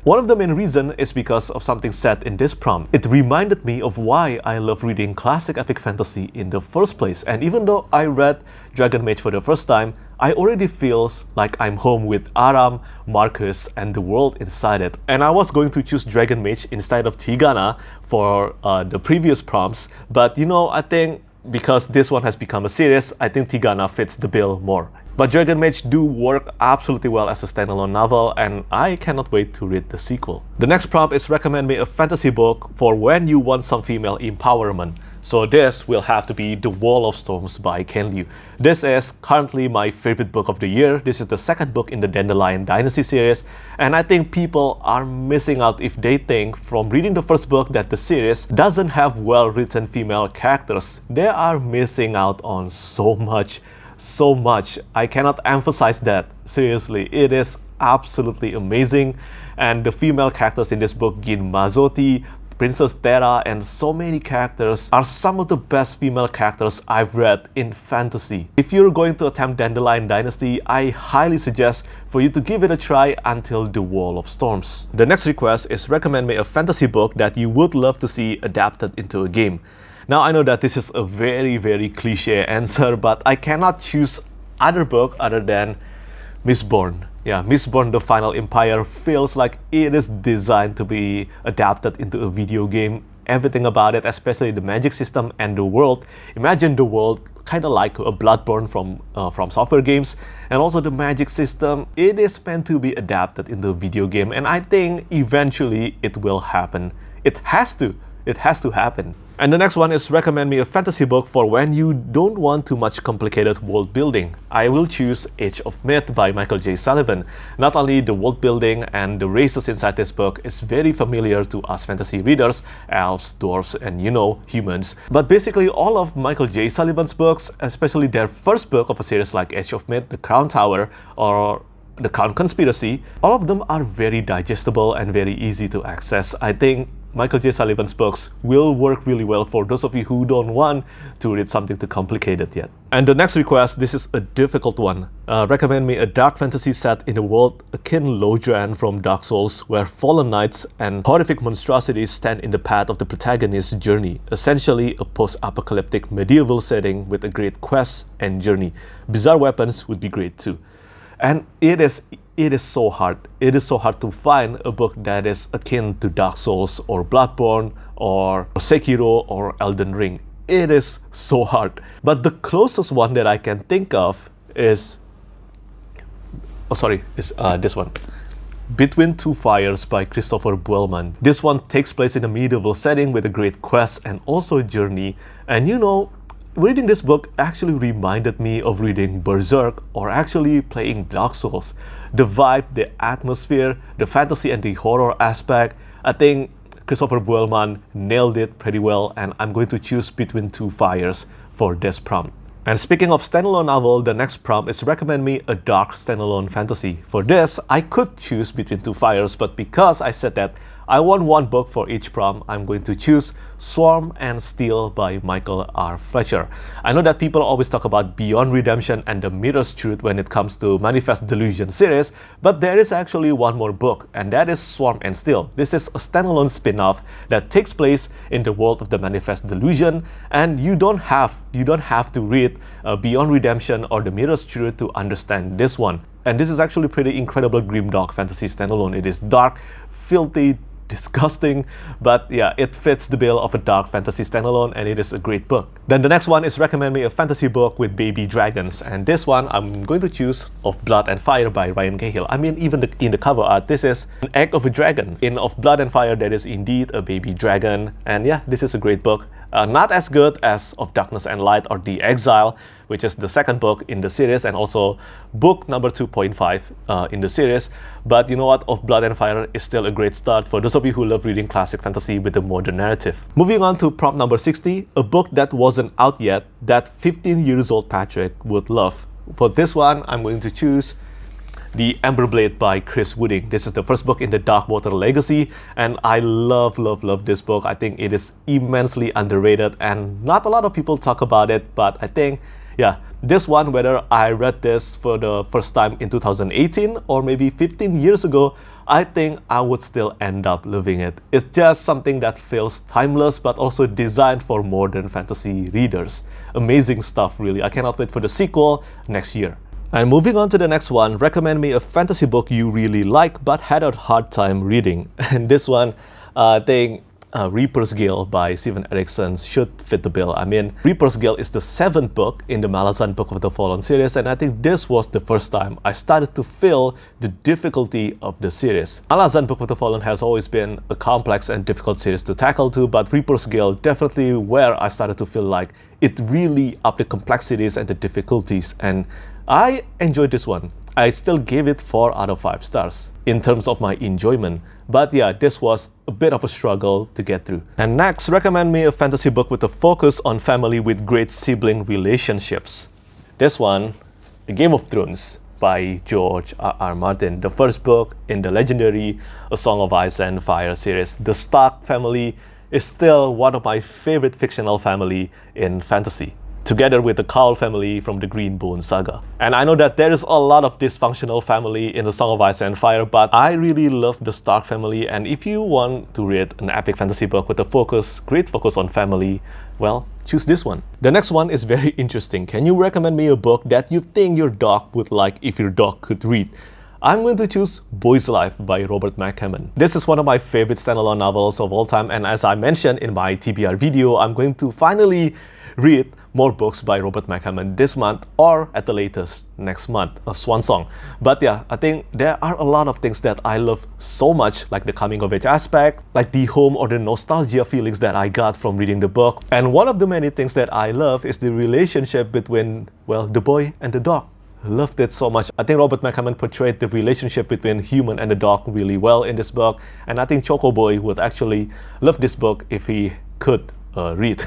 one of the main reasons is because of something said in this prompt. It reminded me of why I love reading classic epic fantasy in the first place. And even though I read Dragon Mage for the first time, I already feels like I'm home with Aram, Marcus, and the world inside it. And I was going to choose Dragon Mage instead of Tigana for the previous prompts, but you know, I think because this one has become a series, I think Tigana fits the bill more. But Dragon Mage do work absolutely well as a standalone novel, and I cannot wait to read the sequel. The next prompt is recommend me a fantasy book for when you want some female empowerment. So this will have to be The Wall of Storms by Ken Liu. This is currently my favorite book of the year. This is the second book in the Dandelion Dynasty series, and I think people are missing out if they think from reading the first book that the series doesn't have well-written female characters. They are missing out on so much. I cannot emphasize that. Seriously, it is absolutely amazing. And the female characters in this book, Gin Mazzotti, Princess Terra, and so many characters are some of the best female characters I've read in fantasy. If you're going to attempt Dandelion Dynasty, I highly suggest for you to give it a try until The Wall of Storms. The next request is recommend me a fantasy book that you would love to see adapted into a game. Now I know that this is a very cliche answer, but I cannot choose other book other than Mistborn. Yeah, Mistborn The Final Empire feels like it is designed to be adapted into a video game. Everything about it, especially the magic system and the world. Imagine the world kind of like a Bloodborne from software games, and also the magic system. It is meant to be adapted into a video game, and I think eventually it will happen. It has to happen. And the next one is recommend me a fantasy book for when you don't want too much complicated world building. I will choose Age of Myth by Michael J. Sullivan. Not only the world building and the races inside this book is very familiar to us fantasy readers, elves, dwarves, and you know, humans, but basically all of Michael J. Sullivan's books, especially their first book of a series like Age of Myth, The Crown Tower, or The Crown Conspiracy, all of them are very digestible and very easy to access. I think Michael J. Sullivan's books will work really well for those of you who don't want to read something too complicated yet. And the next request, this is a difficult one. Recommend me a dark fantasy set in a world akin Lodran from Dark Souls, where fallen knights and horrific monstrosities stand in the path of the protagonist's journey. Essentially a post-apocalyptic medieval setting with a great quest and journey. Bizarre weapons would be great too. And it is so hard. It is so hard to find a book that is akin to Dark Souls or Bloodborne or Sekiro or Elden Ring. It is so hard. But the closest one that I can think of is this one. Between Two Fires by Christopher Buehlman. This one takes place in a medieval setting with a great quest and also a journey. And you know, reading this book actually reminded me of reading Berserk or actually playing Dark Souls. The vibe, the atmosphere, the fantasy and the horror aspect, I think Christopher Buehlman nailed it pretty well, and I'm going to choose Between Two Fires for this prompt. And speaking of standalone novel, the next prompt is recommend me a dark standalone fantasy. For this, I could choose Between Two Fires, but because I said that I want one book for each prompt, I'm going to choose Swarm and Steel by Michael R. Fletcher. I know that people always talk about Beyond Redemption and The Mirror's Truth when it comes to Manifest Delusion series, but there is actually one more book, and that is Swarm and Steel. This is a standalone spin-off that takes place in the world of the Manifest Delusion, and you don't have to read Beyond Redemption or The Mirror's Truth to understand this one. And this is actually pretty incredible grimdark fantasy standalone. It is dark, filthy, disgusting, but yeah, it fits the bill of a dark fantasy standalone, and it is a great book. Then the next one is recommend me a fantasy book with baby dragons, and this one I'm going to choose Of Blood and Fire by Ryan Cahill. I mean, even in the cover art, this is an egg of a dragon. In Of Blood and Fire, there is indeed a baby dragon, and yeah, this is a great book. Not as good as Of Darkness and Light or The Exile, which is the second book in the series and also book number 2.5 in the series. But you know what? Of Blood and Fire is still a great start for those of you who love reading classic fantasy with a modern narrative. Moving on to prompt number 60, a book that wasn't out yet that 15 years old Petrik would love. For this one, I'm going to choose The Ember Blade by Chris Wooding. This is the first book in the Darkwater Legacy, and I love this book. I think it is immensely underrated and not a lot of people talk about it, but I think, yeah, this one, whether I read this for the first time in 2018 or maybe 15 years ago, I think I would still end up loving it. It's just something that feels timeless but also designed for modern fantasy readers. Amazing stuff, really. I cannot wait for the sequel next year. And moving on to the next one, recommend me a fantasy book you really like but had a hard time reading. And this one, I think Reaper's Gale by Steven Erikson should fit the bill. I mean, Reaper's Gale is the 7th book in the Malazan Book of the Fallen series, and I think this was the first time I started to feel the difficulty of the series. Malazan Book of the Fallen has always been a complex and difficult series to tackle too, but Reaper's Gale definitely where I started to feel like it really upped the complexities and the difficulties, and I enjoyed this one. I still gave it 4 out of 5 stars in terms of my enjoyment. But yeah, this was a bit of a struggle to get through. And next, recommend me a fantasy book with a focus on family with great sibling relationships. This one, The Game of Thrones by George R.R. Martin, the first book in the legendary A Song of Ice and Fire series. The Stark family is still one of my favorite fictional family in fantasy, together with the Cowl family from the Greenbone saga. And I know that there is a lot of dysfunctional family in the Song of Ice and Fire, but I really love the Stark family, and if you want to read an epic fantasy book with a great focus on family, well, choose this one. The next one is very interesting. Can you recommend me a book that you think your dog would like if your dog could read? I'm going to choose Boy's Life by Robert McCammon. This is one of my favorite standalone novels of all time, and as I mentioned in my TBR video, I'm going to finally read more books by Robert McCammon this month or at the latest next month, a swan song. But yeah, I think there are a lot of things that I love so much, like the coming of age aspect, like the home or the nostalgia feelings that I got from reading the book. And one of the many things that I love is the relationship between, well, the boy and the dog. Loved it so much. I think Robert McCammon portrayed the relationship between human and the dog really well in this book, and I think Choco Boy would actually love this book if he could read.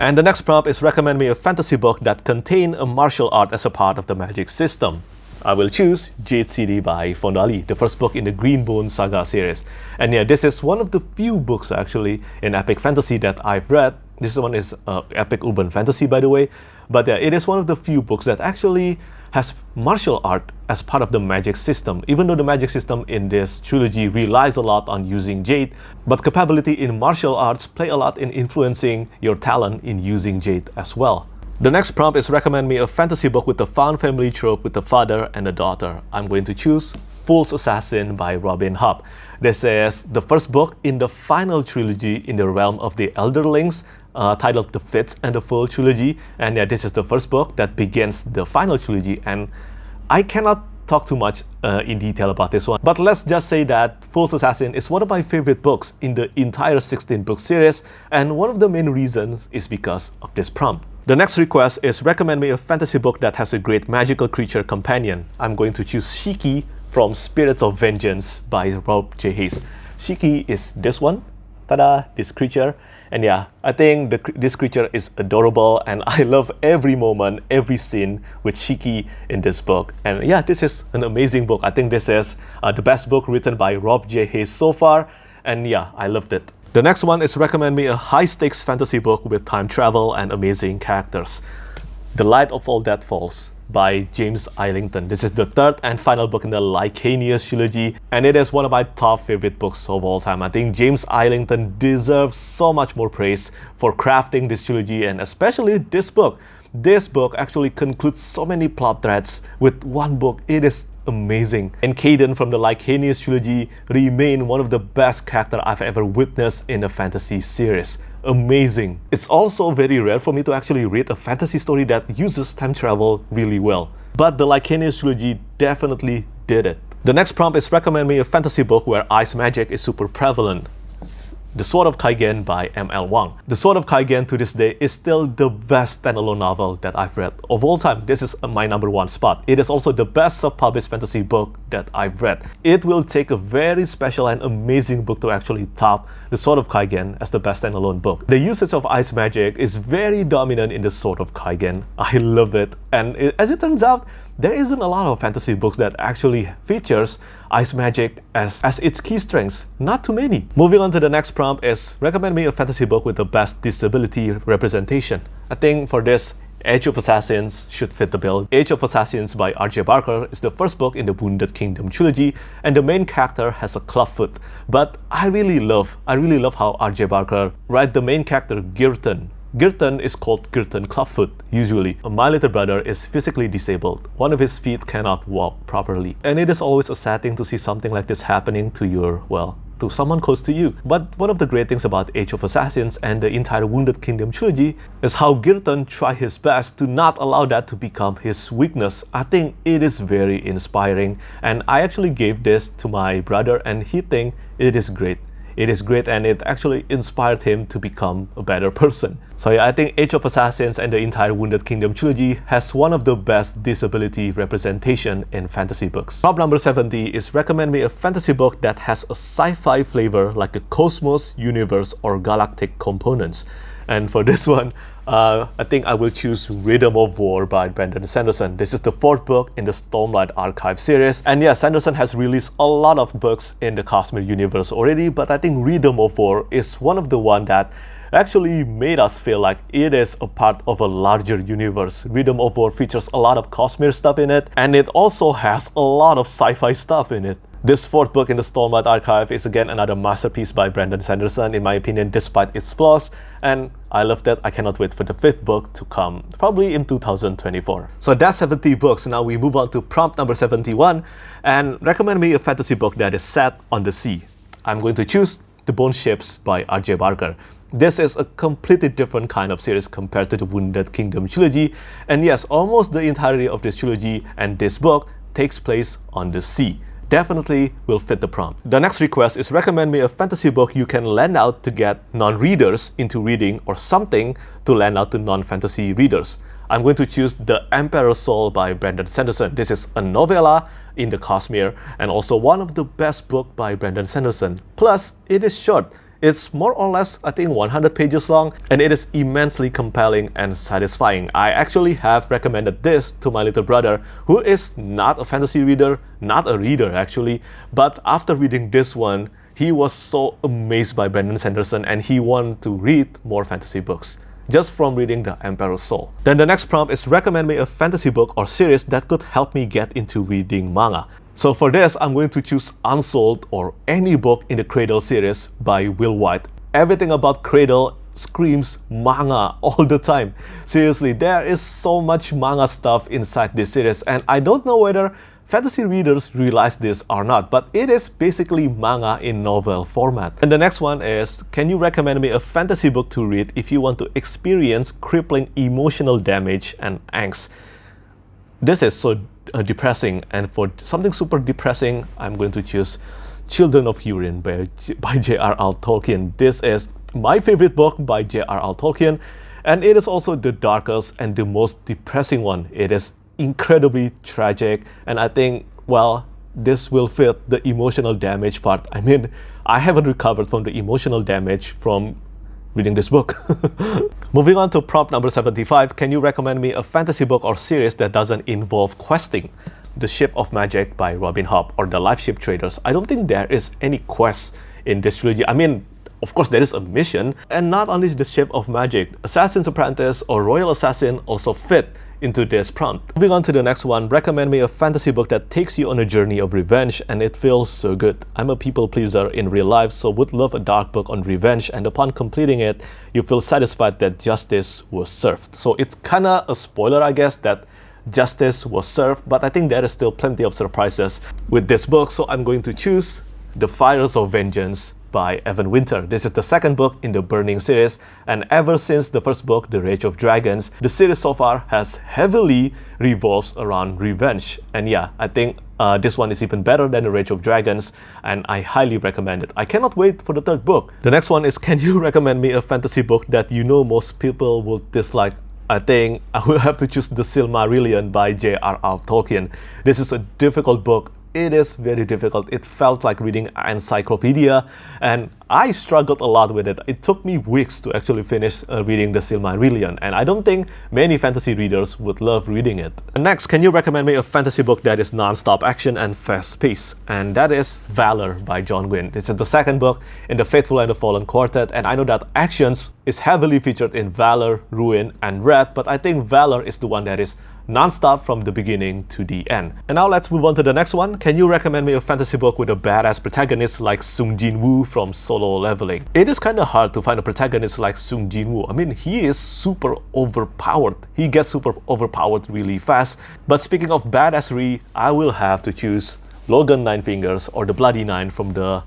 And the next prompt is recommend me a fantasy book that contain a martial art as a part of the magic system. I will choose Jade City by Fondali, the first book in the Greenbone saga series. And yeah, this is one of the few books actually in epic fantasy that I've read. This one is epic urban fantasy, by the way. But yeah, it is one of the few books that actually has martial art as part of the magic system, even though the magic system in this trilogy relies a lot on using jade, but capability in martial arts play a lot in influencing your talent in using jade as well. The next prompt is recommend me a fantasy book with the found family trope with the father and the daughter. I'm going to choose Fool's Assassin by Robin Hobb. This is the first book in the final trilogy in the realm of the Elderlings, titled The Fifth and the Fool trilogy, and yeah, this is the first book that begins the final trilogy, and I cannot talk too much in detail about this one, but let's just say that Fool's Assassin is one of my favorite books in the entire 16-book series, and one of the main reasons is because of this prompt. The next request is recommend me a fantasy book that has a great magical creature companion. I'm going to choose Shiki from Spirits of Vengeance by Rob J. Hayes. Shiki is this one, tada, this creature. And yeah, I think this creature is adorable, and I love every moment, every scene with Shiki in this book. And yeah, this is an amazing book. I think this is the best book written by Rob J. Hayes so far, and yeah, I loved it. The next one is recommend me a high-stakes fantasy book with time travel and amazing characters. The Light of All That Falls by James Islington. This is the third and final book in the Lycanius trilogy, and it is one of my top favorite books of all time. I think James Islington deserves so much more praise for crafting this trilogy, and especially this book. This book actually concludes so many plot threads with one book. It is amazing. And Caden from the Lycanius trilogy remain one of the best characters I've ever witnessed in a fantasy series. Amazing. It's also very rare for me to actually read a fantasy story that uses time travel really well, but the Lycanius trilogy definitely did it. The next prompt is recommend me a fantasy book where ice magic is super prevalent. The Sword of Kaigen by M.L. Wang. The Sword of Kaigen to this day is still the best standalone novel that I've read of all time. This is my #1 spot. It is also the best self-published fantasy book that I've read. It will take a very special and amazing book to actually top The Sword of Kaigen as the best standalone book. The usage of ice magic is very dominant in The Sword of Kaigen. I love it. And as it turns out, there isn't a lot of fantasy books that actually features ice magic as its key strengths. Not too many. Moving on to the next prompt is recommend me a fantasy book with the best disability representation. I think for this, Age of Assassins should fit the bill. Age of Assassins by R.J. Barker is the first book in the Wounded Kingdom trilogy, and the main character has a clubfoot. But I really love how R.J. Barker writes the main character Girton. Girton is called Girton Clubfoot, usually. My little brother is physically disabled. One of his feet cannot walk properly. And it is always a sad thing to see something like this happening to to someone close to you. But one of the great things about Age of Assassins and the entire Wounded Kingdom trilogy is how Girton tried his best to not allow that to become his weakness. I think it is very inspiring, and I actually gave this to my brother and he thinks it is great. It is great, and it actually inspired him to become a better person. So yeah, I think Age of Assassins and the entire Wounded Kingdom trilogy has one of the best disability representation in fantasy books. Prompt number 70 is recommend me a fantasy book that has a sci-fi flavor like a cosmos, universe, or galactic components. And for this one, I think I will choose Rhythm of War by Brandon Sanderson. This is the 4th book in the Stormlight Archive series. And yeah, Sanderson has released a lot of books in the Cosmic Universe already, but I think Rhythm of War is one of the one that actually made us feel like it is a part of a larger universe. Rhythm of War features a lot of Cosmere stuff in it, and it also has a lot of sci-fi stuff in it. This 4th book in the Stormlight Archive is again another masterpiece by Brandon Sanderson, in my opinion, despite its flaws, and I love that. I cannot wait for the 5th book to come, probably in 2024. So that's 70 books. Now we move on to prompt number 71, and recommend me a fantasy book that is set on the sea. I'm going to choose The Bone Ships by R.J. Barker. This is a completely different kind of series compared to the Wounded Kingdom trilogy, and yes, almost the entirety of this trilogy and this book takes place on the sea. Definitely will fit the prompt. The next request is recommend me a fantasy book you can lend out to get non-readers into reading, or something to lend out to non-fantasy readers. I'm going to choose The Emperor's Soul by Brandon Sanderson. This is a novella in the Cosmere and also one of the best books by Brandon Sanderson. Plus, it is short. It's more or less, I think, 100 pages long, and it is immensely compelling and satisfying. I actually have recommended this to my little brother, who is not a fantasy reader, not a reader actually, but after reading this one, he was so amazed by Brandon Sanderson and he wanted to read more fantasy books just from reading The Emperor's Soul. Then the next prompt is recommend me a fantasy book or series that could help me get into reading manga. So for this, I'm going to choose Unsold, or any book in the Cradle series by Will White. Everything about Cradle screams manga all the time. Seriously, there is so much manga stuff inside this series, and I don't know whether fantasy readers realize this or not, but it is basically manga in novel format. And the next one is, can you recommend me a fantasy book to read if you want to experience crippling emotional damage and angst? This is so depressing, and for something super depressing, I'm going to choose Children of Húrin by J.R.R. Tolkien. This is my favorite book by J.R.R. Tolkien, and it is also the darkest and the most depressing one. It is incredibly tragic, and I think, well, this will fit the emotional damage part. I mean, I haven't recovered from the emotional damage from reading this book. Moving on to prompt number 75, can you recommend me a fantasy book or series that doesn't involve questing? The Ship of Magic by Robin Hobb, or The Life Ship Traders. I don't think there is any quest in this trilogy. I mean, of course there is a mission, and not only The Ship of Magic, Assassin's Apprentice or Royal Assassin also fit into this prompt. Moving on to the next one, recommend me a fantasy book that takes you on a journey of revenge, and it feels so good. I'm a people pleaser in real life, so would love a dark book on revenge, and upon completing it, you feel satisfied that justice was served. So it's kinda a spoiler, I guess, that justice was served, but I think there is still plenty of surprises with this book, so I'm going to choose The Fires of Vengeance by Evan Winter. This is the 2nd book in the Burning series, and ever since the 1st book, The Rage of Dragons, the series so far has heavily revolves around revenge. And yeah, I think this one is even better than The Rage of Dragons, and I highly recommend it. I cannot wait for the 3rd book. The next one is, can you recommend me a fantasy book that you know most people will dislike? I think I will have to choose The Silmarillion by J.R.R. Tolkien. This is a difficult book. it is very difficult. It felt like reading an encyclopedia, and I struggled a lot with it. It took me weeks to actually finish reading the Silmarillion, and I don't think many fantasy readers would love reading it. And next, can you recommend me a fantasy book that is non-stop action and fast-paced? And that is Valor by John Gwynne. This is the second book in the Faithful and the Fallen Quartet, and I know that actions is heavily featured in Valor, Ruin, and Red, but I think Valor is the one that is non-stop from the beginning to the end. And now let's move on to the next one. Can you recommend me a fantasy book with a badass protagonist like Sung Jin-woo from Solo Leveling? It is kind of hard to find a protagonist like Sung Jin-woo. I mean, he is super overpowered. He gets super overpowered really fast. But speaking of badassery, I will have to choose Logan Nine Fingers or the Bloody Nine from the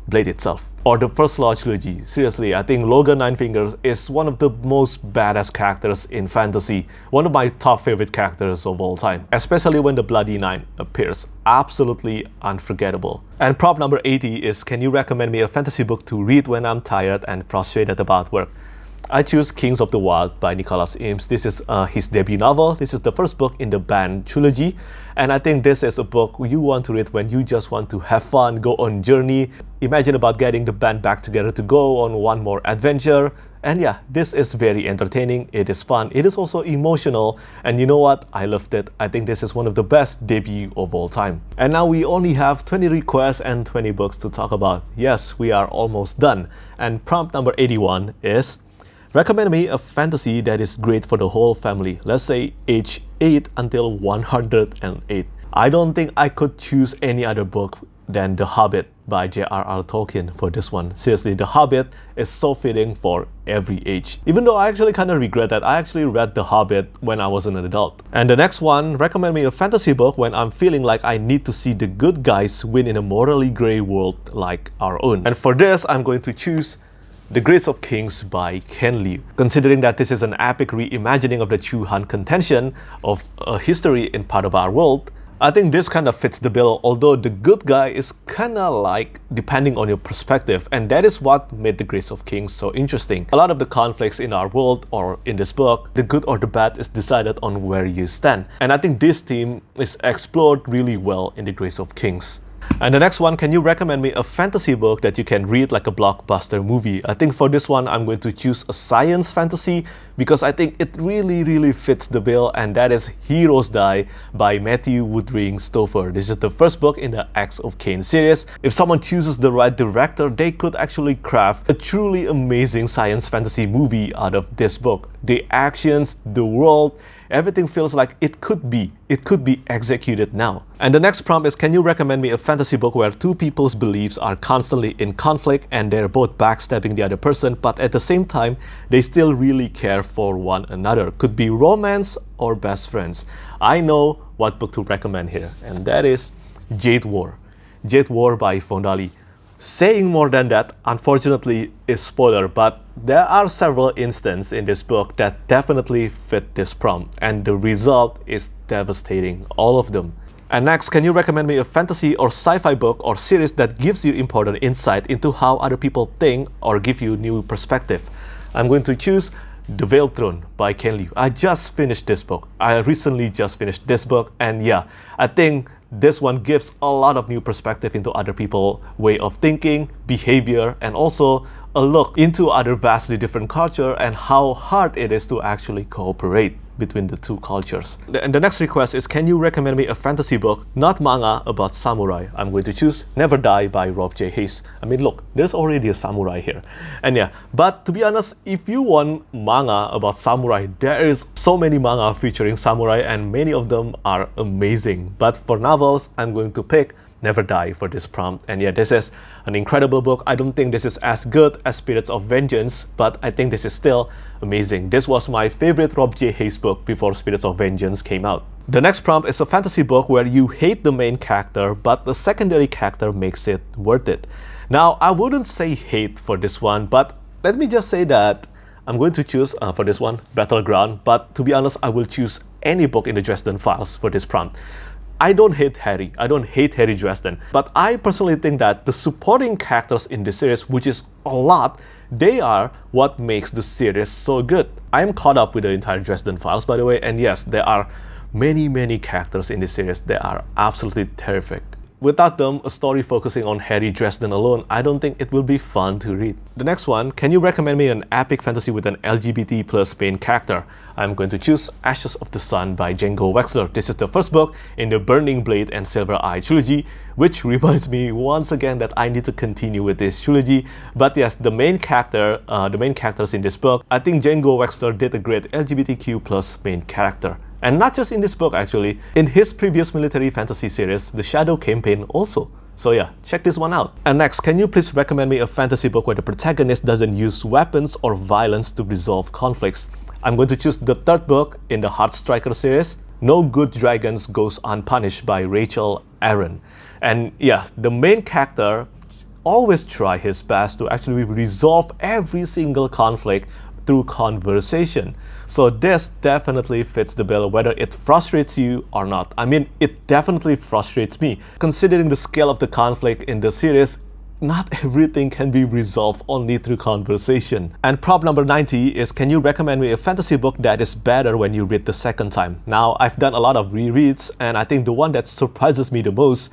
Blade itself, or the First Law trilogy. Seriously, I think Logan Nine Fingers is one of the most badass characters in fantasy, one of my top favorite characters of all time, especially when the Bloody Nine appears. Absolutely unforgettable. And prop number 80 is, can you recommend me a fantasy book to read when I'm tired and frustrated about work? I choose Kings of the Wild by Nicholas Eames. This is his debut novel. This is the first book in the Band trilogy. And I think this is a book you want to read when you just want to have fun, go on journey. Imagine about getting the band back together to go on one more adventure. And yeah, this is very entertaining. It is fun. It is also emotional. And you know what? I loved it. I think this is one of the best debut of all time. And now we only have 20 requests and 20 books to talk about. Yes, we are almost done. And prompt number 81 is, recommend me a fantasy that is great for the whole family. Let's say age 8 until 108. I don't think I could choose any other book than The Hobbit by J.R.R. Tolkien for this one. Seriously, The Hobbit is so fitting for every age. Even though I actually kind of regret that I actually read The Hobbit when I was an adult. And the next one, recommend me a fantasy book when I'm feeling like I need to see the good guys win in a morally grey world like our own. And for this, I'm going to choose The Grace of Kings by Ken Liu. Considering that this is an epic reimagining of the Chu Han contention of a history in part of our world, I think this kind of fits the bill, although the good guy is kind of like depending on your perspective, and that is what made The Grace of Kings so interesting. A lot of the conflicts in our world or in this book, the good or the bad is decided on where you stand. And I think this theme is explored really well in The Grace of Kings. And the next one, can you recommend me a fantasy book that you can read like a blockbuster movie? I think for this one, I'm going to choose a science fantasy because I think it really fits the bill, and that is Heroes Die by Matthew Woodring Stover. This is the first book in the Acts of Cain series. If someone chooses the right director, they could actually craft a truly amazing science fantasy movie out of this book. The actions, the world, everything feels like it could be executed now. And the next prompt is, can you recommend me a fantasy book where two people's beliefs are constantly in conflict and they're both backstabbing the other person, but at the same time, they still really care for one another? Could be romance or best friends. I know what book to recommend here, and that is Jade War. Jade War by Fondali. Saying more than that, unfortunately, is spoiler, but there are several instances in this book that definitely fit this prompt, and the result is devastating, all of them. And next, can you recommend me a fantasy or sci-fi book or series that gives you important insight into how other people think or give you new perspective? I'm going to choose The Veiled Throne by Ken Liu. I just finished this book. I recently just finished this book, and yeah, I think this one gives a lot of new perspective into other people's way of thinking, behavior, and also a look into other vastly different culture and how hard it is to actually cooperate between the two cultures. And the next request is, can you recommend me a fantasy book, not manga, about samurai? I'm going to choose Never Die by Rob J. Hayes. I mean, look, there's already a samurai here. And yeah, but to be honest, if you want manga about samurai, there is so many manga featuring samurai and many of them are amazing. But for novels, I'm going to pick Never Die for this prompt. And yeah, this is an incredible book. I don't think this is as good as Spirits of Vengeance, but I think this is still amazing. This was my favorite Rob J. Hayes book before Spirits of Vengeance came out. The next prompt is a fantasy book where you hate the main character, but the secondary character makes it worth it. Now, I wouldn't say hate for this one, but let me just say that I'm going to choose for this one, Battleground, but to be honest, I will choose any book in the Dresden Files for this prompt. I don't hate Harry. I don't hate Harry Dresden. But I personally think that the supporting characters in this series, which is a lot, they are what makes the series so good. I am caught up with the entire Dresden Files, by the way, and yes, there are many characters in this series that are absolutely terrific. Without them, a story focusing on Harry Dresden alone, I don't think it will be fun to read. The next one, can you recommend me an epic fantasy with an LGBT plus main character? I'm going to choose Ashes of the Sun by Django Wexler. This is the first book in the Burning Blade and Silver Eye trilogy, which reminds me once again that I need to continue with this trilogy. But yes, the main characters in this book, I think Django Wexler did a great LGBTQ plus main character. And not just in this book actually, in his previous military fantasy series, The Shadow Campaign also. So yeah, check this one out. And next, can you please recommend me a fantasy book where the protagonist doesn't use weapons or violence to resolve conflicts? I'm going to choose the third book in the Heartstriker series, No Good Dragons Goes Unpunished by Rachel Aaron. And yes, the main character always try his best to actually resolve every single conflict through conversation. So this definitely fits the bill whether it frustrates you or not. I mean, it definitely frustrates me. Considering the scale of the conflict in the series, not everything can be resolved only through conversation. And prop number 90 is, can you recommend me a fantasy book that is better when you read the second time? Now, I've done a lot of rereads, and I think the one that surprises me the most,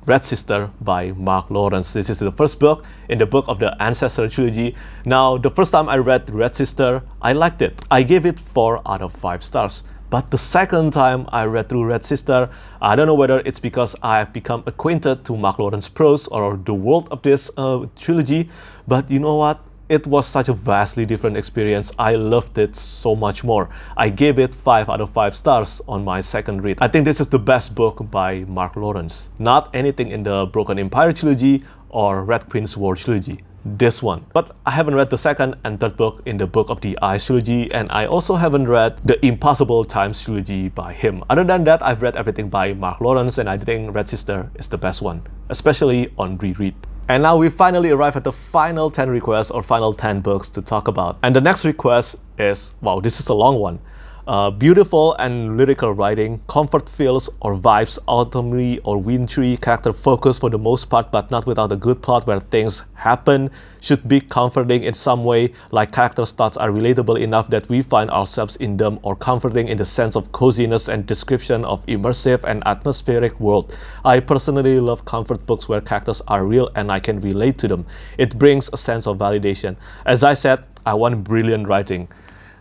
Red Sister by Mark Lawrence. This is the first book in the Book of the Ancestor trilogy. Now, the first time I read Red Sister, I liked it. I gave it 4 out of 5 stars. But the second time I read through Red Sister, I don't know whether it's because I have become acquainted to Mark Lawrence's prose or the world of this trilogy, but you know what? It was such a vastly different experience. I loved it so much more. I gave it 5 out of 5 stars on my second read. I think this is the best book by Mark Lawrence. Not anything in the Broken Empire trilogy or Red Queen's War trilogy. This one. But I haven't read the second and third book in the Book of the Ice trilogy, and I also haven't read the Impossible Times trilogy by him. Other than that, I've read everything by Mark Lawrence, and I think Red Sister is the best one, especially on reread. And now we finally arrive at the final 10 requests or final 10 books to talk about. And the next request is, wow, this is a long one. Beautiful and lyrical writing, comfort feels or vibes, autumny or wintry, character focus for the most part, but not without a good plot where things happen, should be comforting in some way, like characters' thoughts are relatable enough that we find ourselves in them, or comforting in the sense of coziness and description of immersive and atmospheric world. I personally love comfort books where characters are real and I can relate to them. It brings a sense of validation. As I said, I want brilliant writing.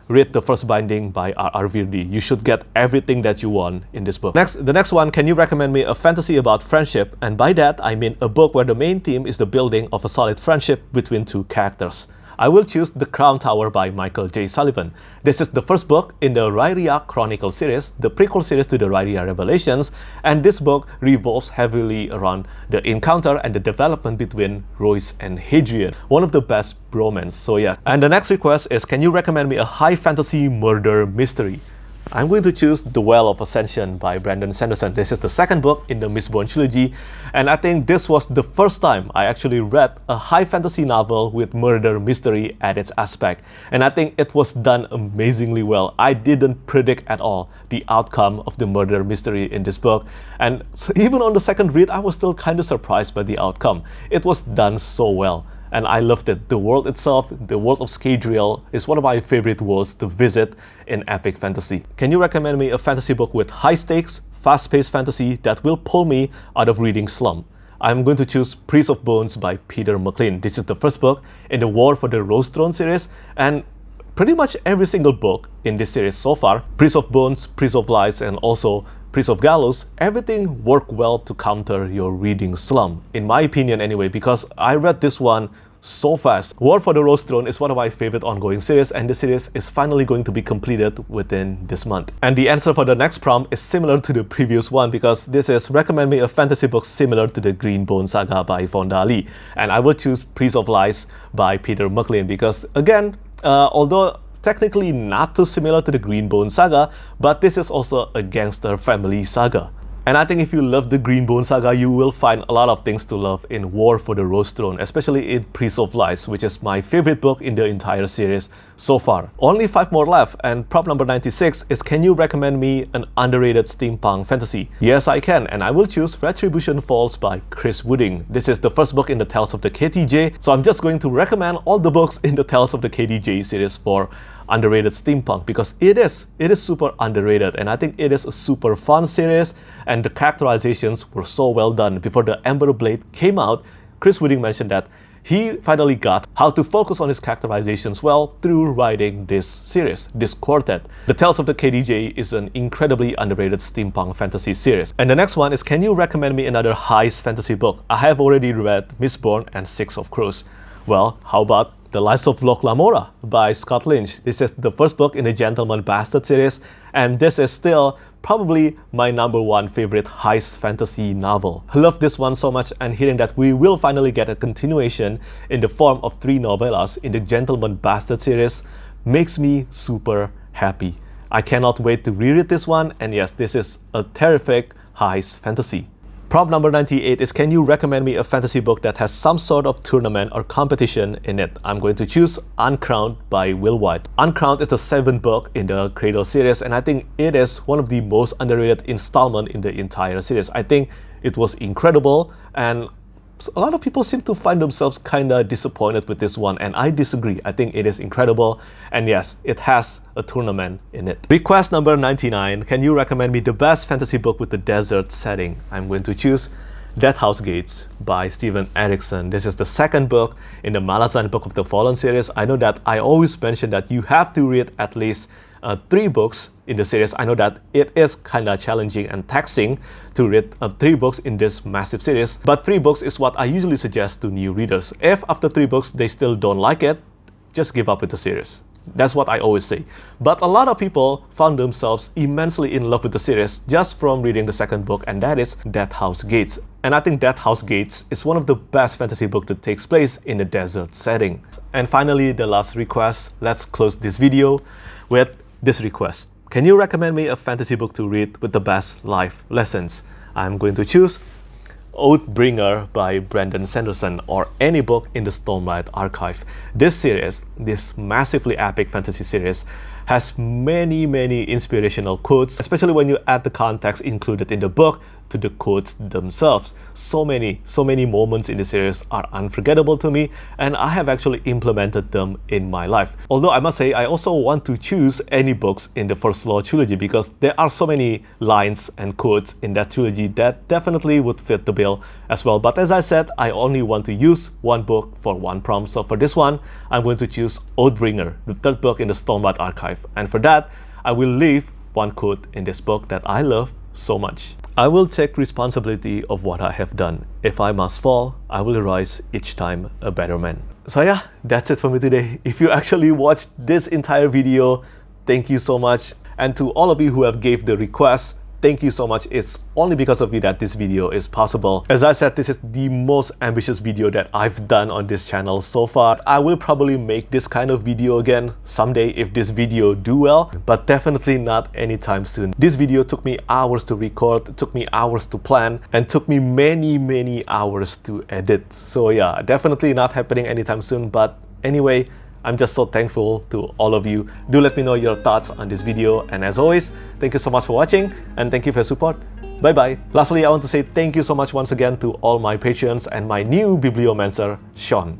Read The First Binding by R.R. Virdi. You should get everything that you want in this book. The next one, can you recommend me a fantasy about friendship? And by that, I mean a book where the main theme is the building of a solid friendship between two characters. I will choose The Crown Tower by Michael J. Sullivan. This is the first book in the Rhyria Chronicle series, the prequel series to the Rhyria Revelations, and this book revolves heavily around the encounter and the development between Royce and Hadrian, one of the best bromance, so yeah. And the next request is, can you recommend me a high fantasy murder mystery? I'm going to choose The Well of Ascension by Brandon Sanderson. This is the second book in the Mistborn trilogy, and I think this was the first time I actually read a high fantasy novel with murder mystery at its aspect, and I think it was done amazingly well. I didn't predict at all the outcome of the murder mystery in this book, and so even on the second read, I was still kind of surprised by the outcome. It was done so well. And I loved it. The world itself, the world of Scadrial, is one of my favorite worlds to visit in epic fantasy. Can you recommend me a fantasy book with high stakes, fast-paced fantasy that will pull me out of reading slump? I'm going to choose Priest of Bones by Peter McLean. This is the first book in the War for the Rose Throne series, and pretty much every single book in this series so far, Priest of Bones, Priest of Lies, and also Priest of Gallows, everything worked well to counter your reading slump, in my opinion anyway, because I read this one so fast. War for the Rose Throne is one of my favorite ongoing series, and the series is finally going to be completed within this month. And the answer for the next prompt is similar to the previous one, because this is recommend me a fantasy book similar to the Green Bone Saga by Vonda Lee, and I will choose Priest of Lies by Peter McLean because, again, although technically not too similar to the Green Bone Saga, but this is also a gangster family saga. And I think if you love the Green Bone Saga, you will find a lot of things to love in War for the Rose Throne, especially in Priest of Lies, which is my favorite book in the entire series so far. Only 5 more left, and prop number 96 is, can you recommend me an underrated steampunk fantasy? Yes, I can, and I will choose Retribution Falls by Chris Wooding. This is the first book in the Tales of the KTJ, so I'm just going to recommend all the books in the Tales of the KTJ series for underrated steampunk, because it is super underrated, and I think it is a super fun series, and the characterizations were so well done. Before the Ember Blade came out, Chris Wooding mentioned that he finally got how to focus on his characterizations well through writing this series, this quartet. The Tales of the KDJ is an incredibly underrated steampunk fantasy series. And the next one is, can you recommend me another heist fantasy book? I have already read Mistborn and Six of Crows. Well, how about The Lies of Locke Lamora by Scott Lynch? This is the first book in the Gentleman Bastard series, and this is still probably my #1 favorite heist fantasy novel. I love this one so much, and hearing that we will finally get a continuation in the form of 3 novellas in the Gentleman Bastard series makes me super happy. I cannot wait to reread this one, and yes, this is a terrific heist fantasy. Prompt number 98 is, can you recommend me a fantasy book that has some sort of tournament or competition in it? I'm going to choose Uncrowned by Will White. Uncrowned is the 7th book in the Cradle series, and I think it is one of the most underrated installment in the entire series. I think it was incredible, and a lot of people seem to find themselves kinda disappointed with this one, and I disagree. I think it is incredible, and yes, it has a tournament in it. Request number 99, can you recommend me the best fantasy book with the desert setting? I'm going to choose Death House Gates by Steven Erikson. This is the 2nd book in the Malazan Book of the Fallen series. I know that I always mention that you have to read at least 3 books in the series. I know that it is kind of challenging and taxing to read 3 books in this massive series, but 3 books is what I usually suggest to new readers. If after 3 books they still don't like it, just give up with the series. That's what I always say. But a lot of people found themselves immensely in love with the series just from reading the 2nd book, and that is Death House Gates. And I think Death House Gates is one of the best fantasy books that takes place in a desert setting. And finally, the last request. Let's close this video with this request. Can you recommend me a fantasy book to read with the best life lessons? I'm going to choose Oathbringer by Brandon Sanderson, or any book in the Stormlight archive. This series, this massively epic fantasy series, has many inspirational quotes, especially when you add the context included in the book to the quotes themselves. So many moments in the series are unforgettable to me, and I have actually implemented them in my life. Although I must say, I also want to choose any books in the First Law trilogy, because there are so many lines and quotes in that trilogy that definitely would fit the bill as well. But as I said, I only want to use 1 book for 1 prompt. So for this one, I'm going to choose Oathbringer, the 3rd book in the Stormlight archive. And for that, I will leave 1 quote in this book that I love so much. I will take responsibility of what I have done. If I must fall, I will rise each time a better man. So yeah, that's it for me today. If you actually watched this entire video, thank you so much. And to all of you who have gave the request, thank you so much. It's only because of you that this video is possible. As I said, this is the most ambitious video that I've done on this channel so far. I will probably make this kind of video again someday if this video do well, but definitely not anytime soon. This video took me hours to record, took me hours to plan, and took me many hours to edit. So yeah, definitely not happening anytime soon. But anyway, I'm just so thankful to all of you. Do let me know your thoughts on this video, and as always, thank you so much for watching, and thank you for your support. Bye bye. Lastly, I want to say thank you so much once again to all my patrons and my new bibliomancer, Sean.